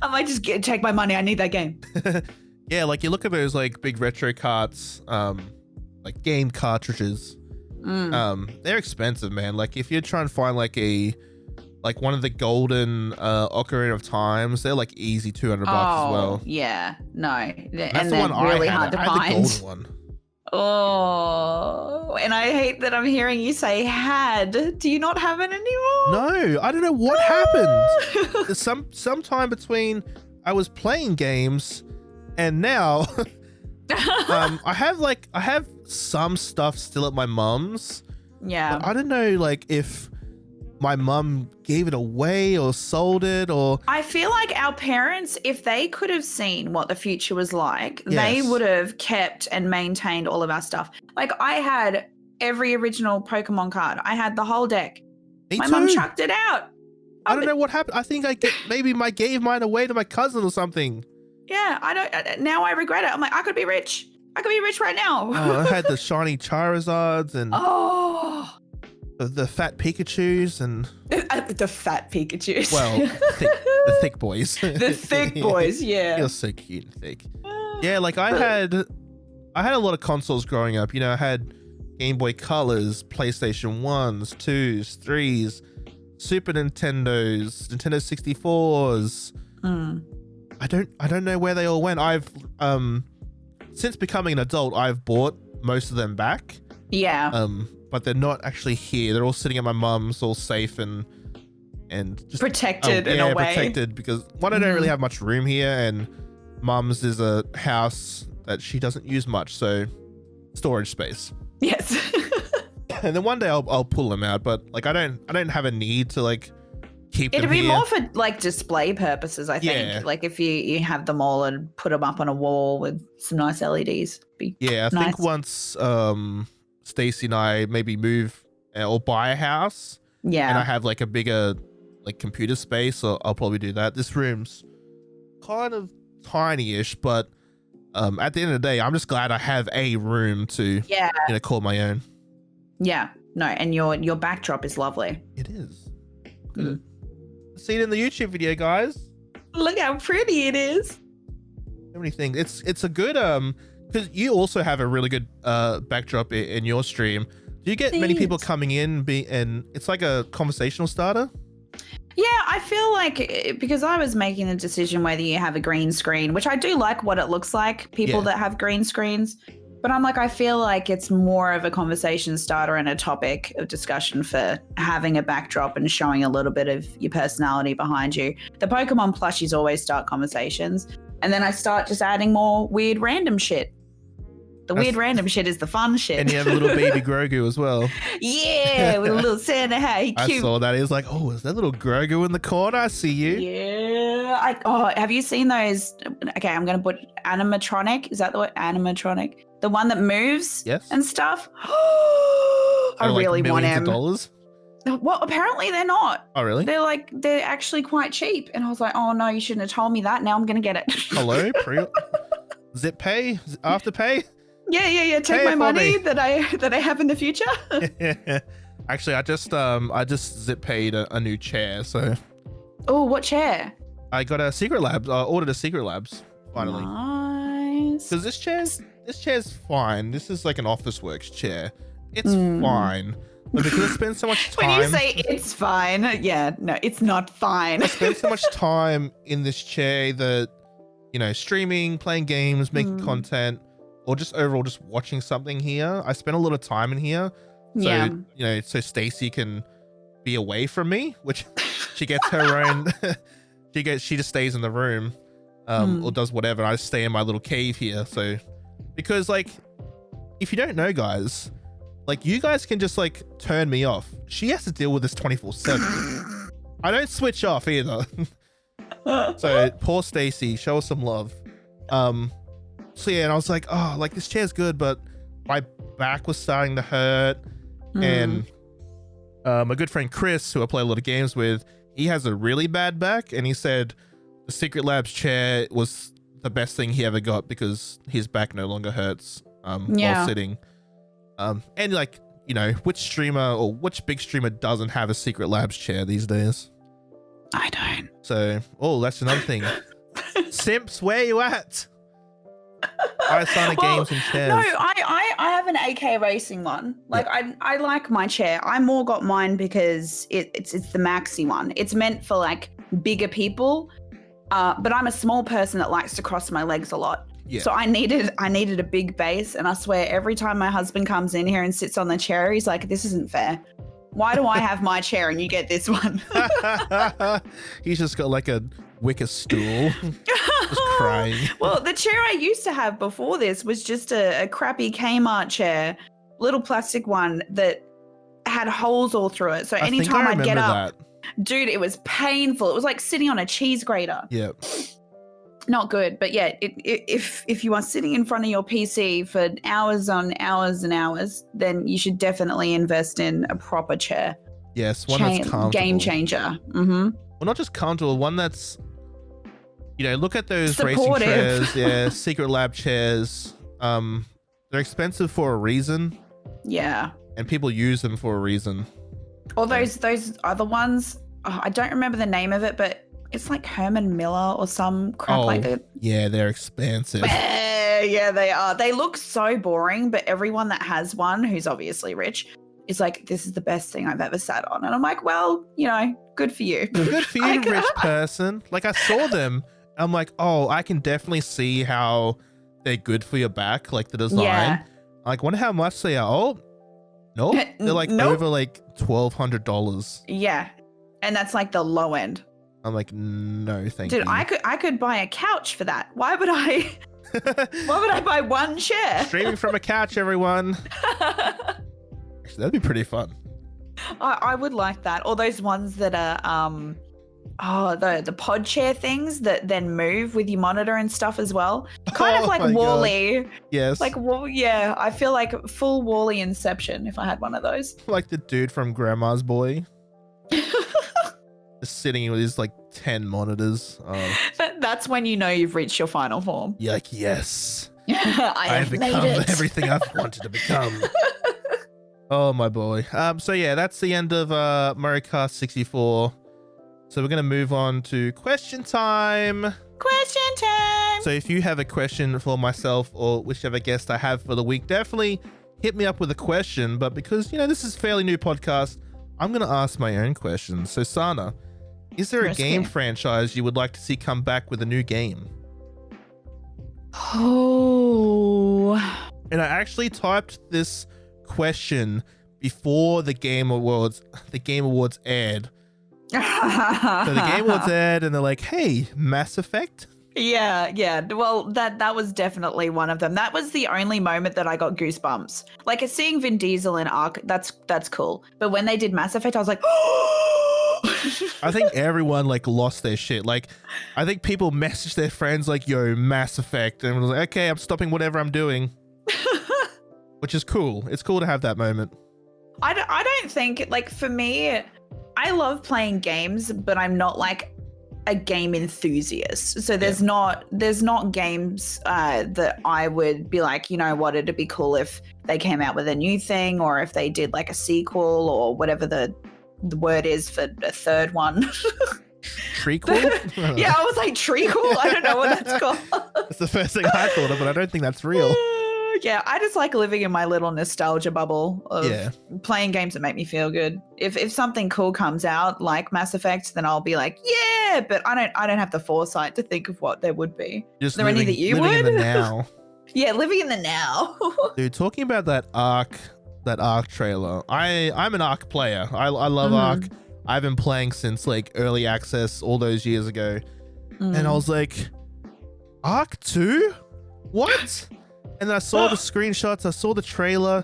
I might just take my money. I need that game. Yeah, like you look at those like big retro carts, like game cartridges. They're expensive, man. Like if you're trying to find like one of the golden Ocarina of Times, they're like easy $200 as well. Yeah, no, That's and the one really I had. hard to I find. had the golden one. Oh, and I hate that I'm hearing you say had. Do you not have it anymore? No, I don't know what happened. Sometime between I was playing games and now I have some stuff still at my mum's. Yeah. I don't know like if my mum gave it away or sold it, or I feel like our parents, if they could have seen what the future was like, they Yes. would have kept and maintained all of our stuff. Like I had every original Pokemon card. I had the whole deck. Me My too. mum chucked it out. I don't know what happened. I think I gave mine away to my cousin or something. Yeah, I don't. Now I regret it. I'm like, I could be rich. I could be rich right now. Oh, I had the shiny Charizards and Oh, the fat Pikachus and the fat Pikachu. well, the thick boys. The thick boys. Yeah. You're so cute and thick. Yeah, like I had a lot of consoles growing up. You know, I had Game Boy Colors, PlayStation 1s, 2s, 3s, Super Nintendos, Nintendo 64s. I don't know where they all went. I've since becoming an adult, I've bought most of them back. Yeah. But they're not actually here. They're all sitting at my mum's, all safe and just Protected in a way. Protected because one, I don't really have much room here, and mum's is a house that she doesn't use much, so storage space. Yes. And then one day I'll pull them out, but like I don't have a need to like keep them It'd be here. more for like display purposes, I think. Yeah. Like if you have them all and put them up on a wall with some nice LEDs. Yeah, I nice. think once Stacey and I maybe move or buy a house, Yeah. and I have like a bigger like computer space, so I'll probably do that. This room's kind of tiny-ish, but at the end of the day, I'm just glad I have a room to call my own. Yeah. No, and your backdrop is lovely. It is. Good. See it in the YouTube video, guys. Look how pretty it is. So many things. It's a good because you also have a really good backdrop in your stream. Do you get many people coming in and it's like a conversational starter? Yeah, I feel like because I was making the decision whether you have a green screen, which I do like what it looks like, people that have green screens. But I'm like, I feel like it's more of a conversation starter and a topic of discussion for having a backdrop and showing a little bit of your personality behind you. The Pokemon plushies always start conversations. And then I start just adding more weird random shit. Weird random shit is the fun shit. And you have a little baby Grogu as well. Yeah, with a little Santa hat. Cute. I saw that. He was like, oh, is that little Grogu in the corner? I see you. Yeah. Have you seen those? Okay, I'm going to put animatronic. Is that the word? Animatronic? The one that moves and stuff? I really want him. Dollars? Well, apparently they're not. Oh, really? They're actually quite cheap. And I was like, oh, no, you shouldn't have told me that. Now I'm going to get it. Hello? Zip pay? Afterpay? Yeah. Take my money that I have in the future. Actually, I just zip paid a new chair. So. Oh, what chair? I got a Secret Labs. I ordered a Secret Labs finally. Nice. Because this chair's fine. This is like an office works chair. It's fine. But because I spend so much time. When you say it's fine, no, it's not fine. I spend so much time in this chair that, streaming, playing games, making content, or just overall just watching something here. I spend a lot of time in here. So, so Stacy can be away from me, which she gets her own. She just stays in the room, or does whatever. I just stay in my little cave here. So, because if you don't know, guys, you guys can just turn me off. She has to deal with this 24/7. I don't switch off either. So poor Stacy, show us some love. So yeah, and I was like, oh, this chair's good, but my back was starting to hurt. And my good friend Chris, who I play a lot of games with, he has a really bad back, and he said the Secret Labs chair was the best thing he ever got because his back no longer hurts while sitting. And which streamer or which big streamer doesn't have a Secret Labs chair these days? I don't. So, that's another thing. Simps, where you at? I Sarna games and chairs. No, I have an AK racing one. I like my chair. I more got mine because it's the maxi one. It's meant for bigger people. But I'm a small person that likes to cross my legs a lot. Yeah. So I needed a big base, and I swear every time my husband comes in here and sits on the chair, he's like, "This isn't fair. Why do I have my chair and you get this one?" He's just got a wicker stool. Just crying. Well, the chair I used to have before this was just a crappy Kmart chair, little plastic one that had holes all through it. So anytime I'd get up, dude, it was painful. It was like sitting on a cheese grater. Yep. Not good, but yeah, if you are sitting in front of your PC for hours on hours and hours, then you should definitely invest in a proper chair. Yes, one that's comfortable. Game changer. Mm-hmm. Well, not just comfortable, one that's, look at those supportive. Racing chairs, Secret Lab chairs. They're expensive for a reason. Yeah. And people use them for a reason. Or those other ones, I don't remember the name of it, but it's like Herman Miller or some crap like that. Yeah, they're expensive. Yeah, they are. They look so boring, but everyone that has one who's obviously rich is like, this is the best thing I've ever sat on. And I'm like, well, good for you. Good for you, rich person. I saw them. I'm like, oh, I can definitely see how they're good for your back, the design. Yeah. Wonder how much they are. Oh, no, they're over $1,200. Yeah, and that's the low end. I'm like, no, thank you. Dude, I could buy a couch for that. Why would I? Why would I buy one chair? Streaming from a couch, everyone. Actually, that'd be pretty fun. I would like that. Or those ones that are the pod chair things that then move with your monitor and stuff as well. Kind of like Wall-E. Yes. Yeah, I feel like full Wall-E Inception if I had one of those. Like the dude from Grandma's Boy. just sitting with his like 10 monitors. That's when you know you've reached your final form. You're like, yes, I have become made it. everything I've wanted to become. Oh my boy. So yeah, that's the end of Mario Kart 64. So we're gonna move on to question time. Question time. So if you have a question for myself or whichever guest I have for the week, definitely hit me up with a question. But because, you know, this is a fairly new podcast, I'm going to ask my own questions. So Sarna, is there a game franchise you would like to see come back with a new game? Oh. And I actually typed this question before the Game Awards aired. So the Game Awards aired and they're like, hey, Mass Effect? Yeah. Well, that was definitely one of them. That was the only moment that I got goosebumps. Like seeing Vin Diesel in Ark, that's cool. But when they did Mass Effect, I was like, I think everyone like lost their shit. Like, I think people messaged their friends like, yo, Mass Effect. And was like, okay, I'm stopping whatever I'm doing. Which is cool. It's cool to have that moment. I don't think, like, for me, I love playing games, but I'm not like a game enthusiast. So there's not games that I would be like, you know what, it'd be cool if they came out with a new thing or if they did like a sequel or whatever the word is for a third one. Trequel? Yeah, I was like, trequel? I don't know what that's called. That's the first thing I thought of, but I don't think that's real. Yeah, I just like living in my little nostalgia bubble of playing games that make me feel good. If something cool comes out like Mass Effect, then I'll be like, yeah, but I don't have the foresight to think of what there would be. Just Are there any that you living would? in the now. Yeah, living in the now. Dude, talking about that Ark trailer. I'm an Ark player. I love Ark. I've been playing since like early access all those years ago. And I was like, Ark 2? What? And then I saw the screenshots, I saw the trailer.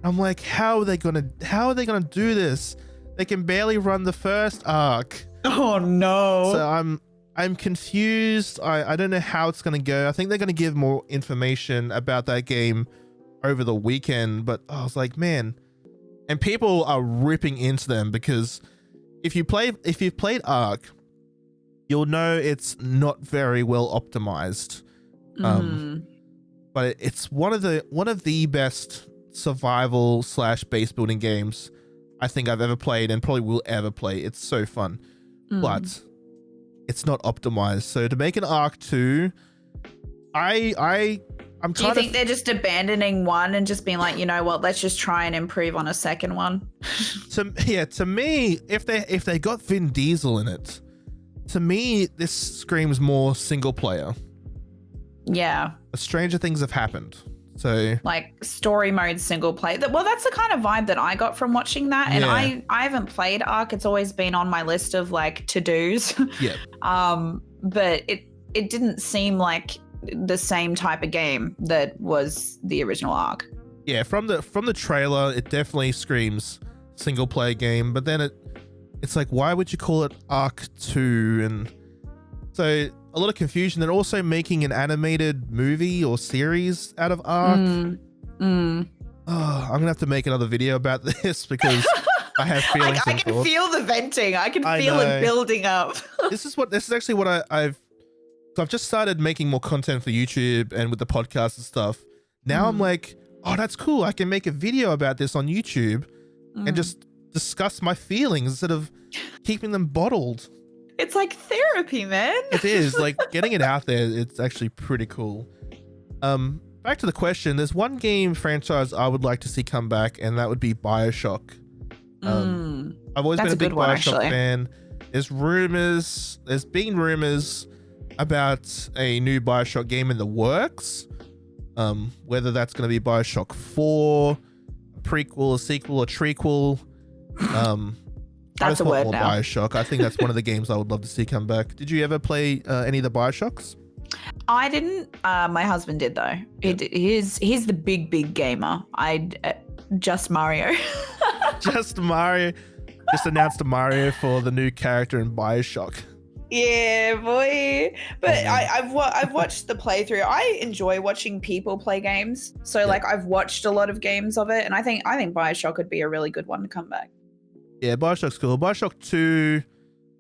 I'm like, how are they gonna do this? They can barely run the first Ark. Oh no. So I'm confused. I don't know how it's gonna go. I think they're gonna give more information about that game over the weekend, but I was like, man. And people are ripping into them because if you've played Ark, you'll know it's not very well optimized. But it's one of the best survival / base building games I think I've ever played and probably will ever play. It's so fun, but it's not optimized. So to make an Ark 2, I'm kind of. Do you think they're just abandoning one and just being like, you know what, let's just try and improve on a second one? To me, if they got Vin Diesel in it, to me this screams more single player. Yeah. Stranger things have happened. So like story mode single player. Well, that's the kind of vibe that I got from watching that. And I haven't played Ark. It's always been on my list of like to-dos. Yeah. But it didn't seem like the same type of game that was the original Ark. Yeah, from the trailer, it definitely screams single player game, but then it's like, why would you call it Ark 2? And so a lot of confusion. They're also making an animated movie or series out of Ark. Oh, I'm gonna have to make another video about this because I have feelings. I can feel the venting. I can feel it building up. This is actually what I've just started making more content for YouTube and with the podcast and stuff. Now I'm like, oh, that's cool. I can make a video about this on YouTube and just discuss my feelings instead of keeping them bottled. It's like therapy, man. It is, like, getting it out there. It's actually pretty cool. Back to the question. There's one game franchise I would like to see come back, and that would be BioShock. I've always been a big BioShock fan. There's been rumors about a new BioShock game in the works. Whether that's going to be BioShock 4, a prequel, a sequel, a trequel. That's a word now. BioShock. I think that's one of the games I would love to see come back. Did you ever play any of the BioShocks? I didn't. My husband did though. He's the big gamer. Just Mario. Just Mario. Just announced Mario for the new character in BioShock. Yeah, boy. But I've watched the playthrough. I enjoy watching people play games. So like I've watched a lot of games of it, and I think BioShock would be a really good one to come back. Yeah, BioShock's cool. BioShock 2,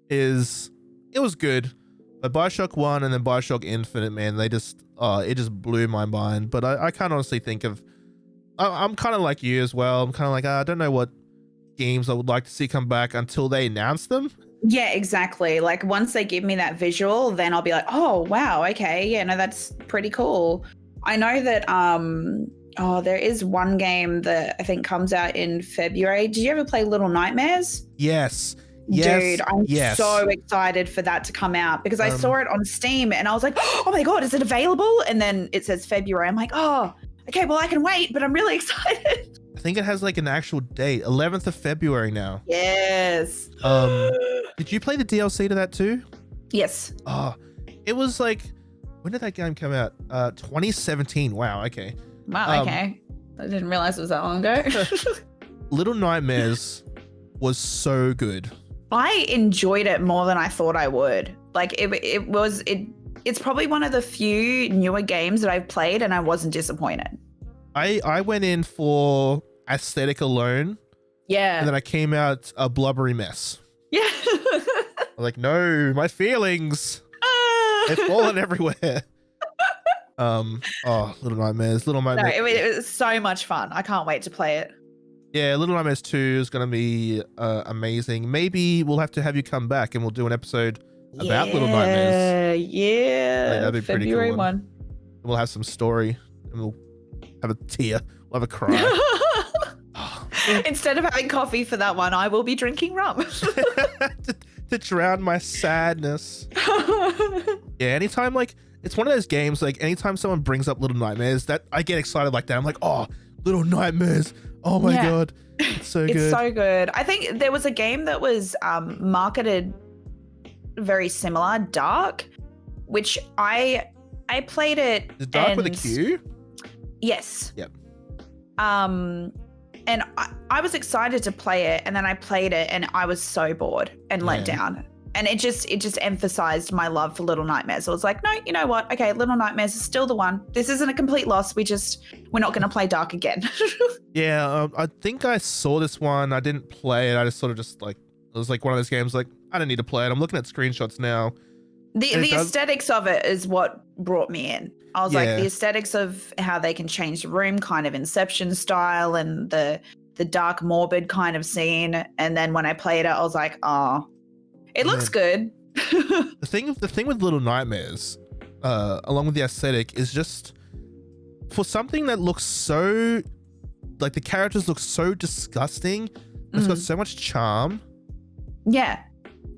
it was good. But Bioshock 1 and then Bioshock Infinite, man, they just it just blew my mind. But I can't honestly think of I'm kind of like you as well. I'm kind of like, I don't know what games I would like to see come back until they announce them. Yeah, exactly. Like once they give me that visual, then I'll be like, oh wow, okay, yeah, no, that's pretty cool. I know that there is one game that I think comes out in February. Did you ever play Little Nightmares? Yes. Dude, I'm so excited for that to come out because I saw it on Steam and I was like, oh my God, is it available? And then it says February. I'm like, oh, okay, well, I can wait, but I'm really excited. I think it has like an actual date, 11th of February now. Yes. Did you play the DLC to that too? Yes. Oh, it was like, when did that game come out? 2017. Wow, okay. Wow, okay. I didn't realize it was that long ago. Little Nightmares was so good. I enjoyed it more than I thought I would. Like it's probably one of the few newer games that I've played and I wasn't disappointed. I went in for aesthetic alone. Yeah. And then I came out a blubbery mess. Yeah. I'm like, no, my feelings. They've fallen everywhere. Little Nightmares. No, it was so much fun. I can't wait to play it. Yeah, Little Nightmares 2 is going to be amazing. Maybe we'll have to have you come back and we'll do an episode about Little Nightmares. Yeah. Like, that'd be pretty February cool. 1. We'll have some story and we'll have a tear. We'll have a cry. Instead of having coffee for that one, I will be drinking rum. to drown my sadness. Yeah, anytime, like, it's one of those games, like, anytime someone brings up Little Nightmares, that I get excited like that. I'm like, oh, Little Nightmares. Oh my God. It's so good. It's so good. I think there was a game that was marketed very similar, Dark, which I played it. Is Dark with a Q? Yes. Yep. And I was excited to play it, and then I played it, and I was so bored and let down. And it just emphasized my love for Little Nightmares. So I was like, no, you know what? Okay, Little Nightmares is still the one. This isn't a complete loss. We're not going to play Dark again. Yeah, I think I saw this one. I didn't play it. I just sort of just like, it was like one of those games like, I don't need to play it. I'm looking at screenshots now. The aesthetics of it is what brought me in. I was like, the aesthetics of how they can change the room, kind of Inception style, and the dark, morbid kind of scene. And then when I played it, I was like, oh, it looks good. The thing with Little Nightmares, along with the aesthetic, is just for something that looks so, like, the characters look so disgusting. It's got so much charm. Yeah.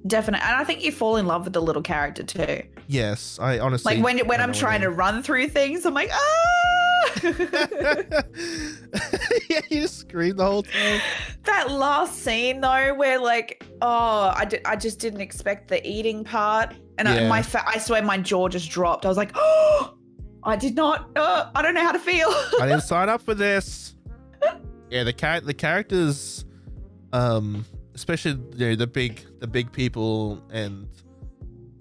Definitely. And I think you fall in love with the little character too. Yes, I honestly. Like when I'm trying to run through things, I'm like, ah! Yeah, you just scream the whole time. That last scene though, where like, oh, I just didn't expect the eating part. And I swear my jaw just dropped. I was like, oh, I did not, I don't know how to feel. I didn't sign up for this. Yeah, the characters, especially the big people, and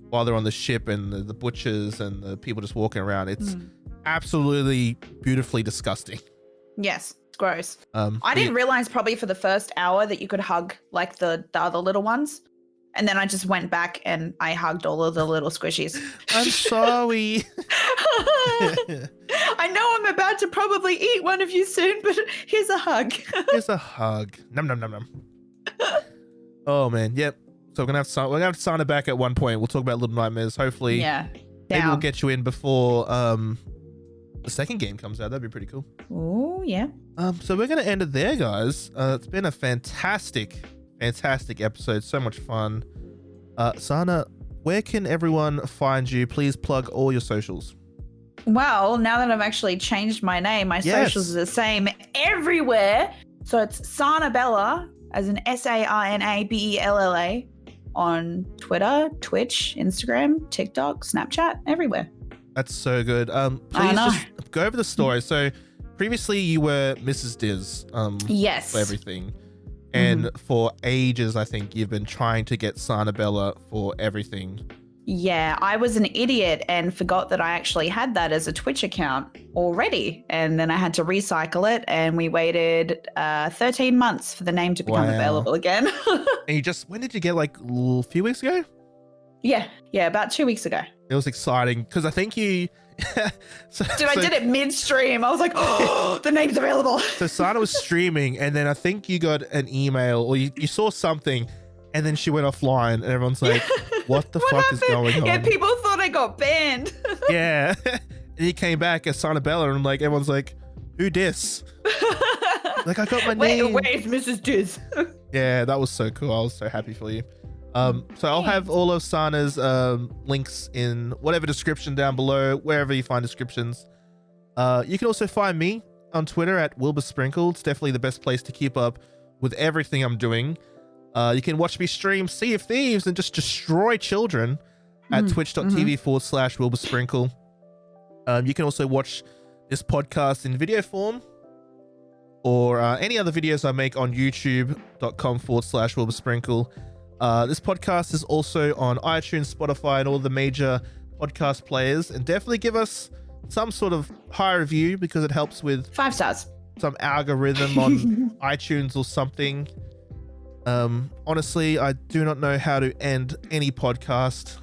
while they're on the ship, and the butchers and the people just walking around, it's absolutely beautifully disgusting. Yes, it's gross. I didn't realize probably for the first hour that you could hug like the other little ones, and then I just went back and I hugged all of the little squishies. I'm sorry. I know I'm about to probably eat one of you soon, but here's a hug. Here's a hug. Num num num num. Oh man, yep. So we're gonna have to sign it back at one point. We'll talk about Little Nightmares. Hopefully, maybe we'll get you in before the second game comes out. That'd be pretty cool. Oh yeah. So we're gonna end it there, guys. It's been a fantastic episode. So much fun. Sarna, where can everyone find you? Please plug all your socials. Well, now that I've actually changed my name, my socials are the same everywhere. So it's Sarna Bella, as in SARNABELLA, on Twitter, Twitch, Instagram, TikTok, Snapchat, everywhere. That's so good. Please just go over the story. So previously you were Mrs. Diz. Yes. For everything. And for ages, I think you've been trying to get Sarna Bella for everything. Yeah, I was an idiot and forgot that I actually had that as a Twitch account already. And then I had to recycle it, and we waited 13 months for the name to become available again. And when did you get, like, a few weeks ago? Yeah, about 2 weeks ago. It was exciting because I think you... I did it midstream. I was like, oh, the name's available. So Sarna was streaming, and then I think you got an email or you saw something, and then she went offline, and everyone's like, what the fuck is going on? Yeah, people thought I got banned. Yeah. And he came back as Sarna Bella, and like everyone's like, who dis? Like, I got my name. Where's Mrs. Diz? Yeah, that was so cool. I was so happy for you. So I'll have all of Sarna's links in whatever description down below, wherever you find descriptions. You can also find me on Twitter at WilburSprinkle. It's definitely the best place to keep up with everything I'm doing. You can watch me stream Sea of Thieves and just destroy children at twitch.tv/WilburSprinkle. You can also watch this podcast in video form, or any other videos I make on youtube.com/WilburSprinkle. This podcast is also on iTunes, Spotify, and all the major podcast players. And definitely give us some sort of high review because it helps with 5 stars. Some algorithm on iTunes or something. Honestly, I do not know how to end any podcast.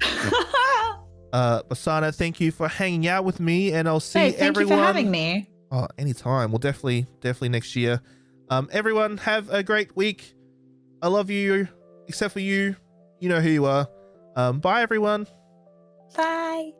But Sarna, thank you for hanging out with me, and I'll see everyone. Thank you for having me. Oh, anytime. Well, definitely next year. Everyone, have a great week. I love you, except for you. You know who you are. Bye, everyone. Bye.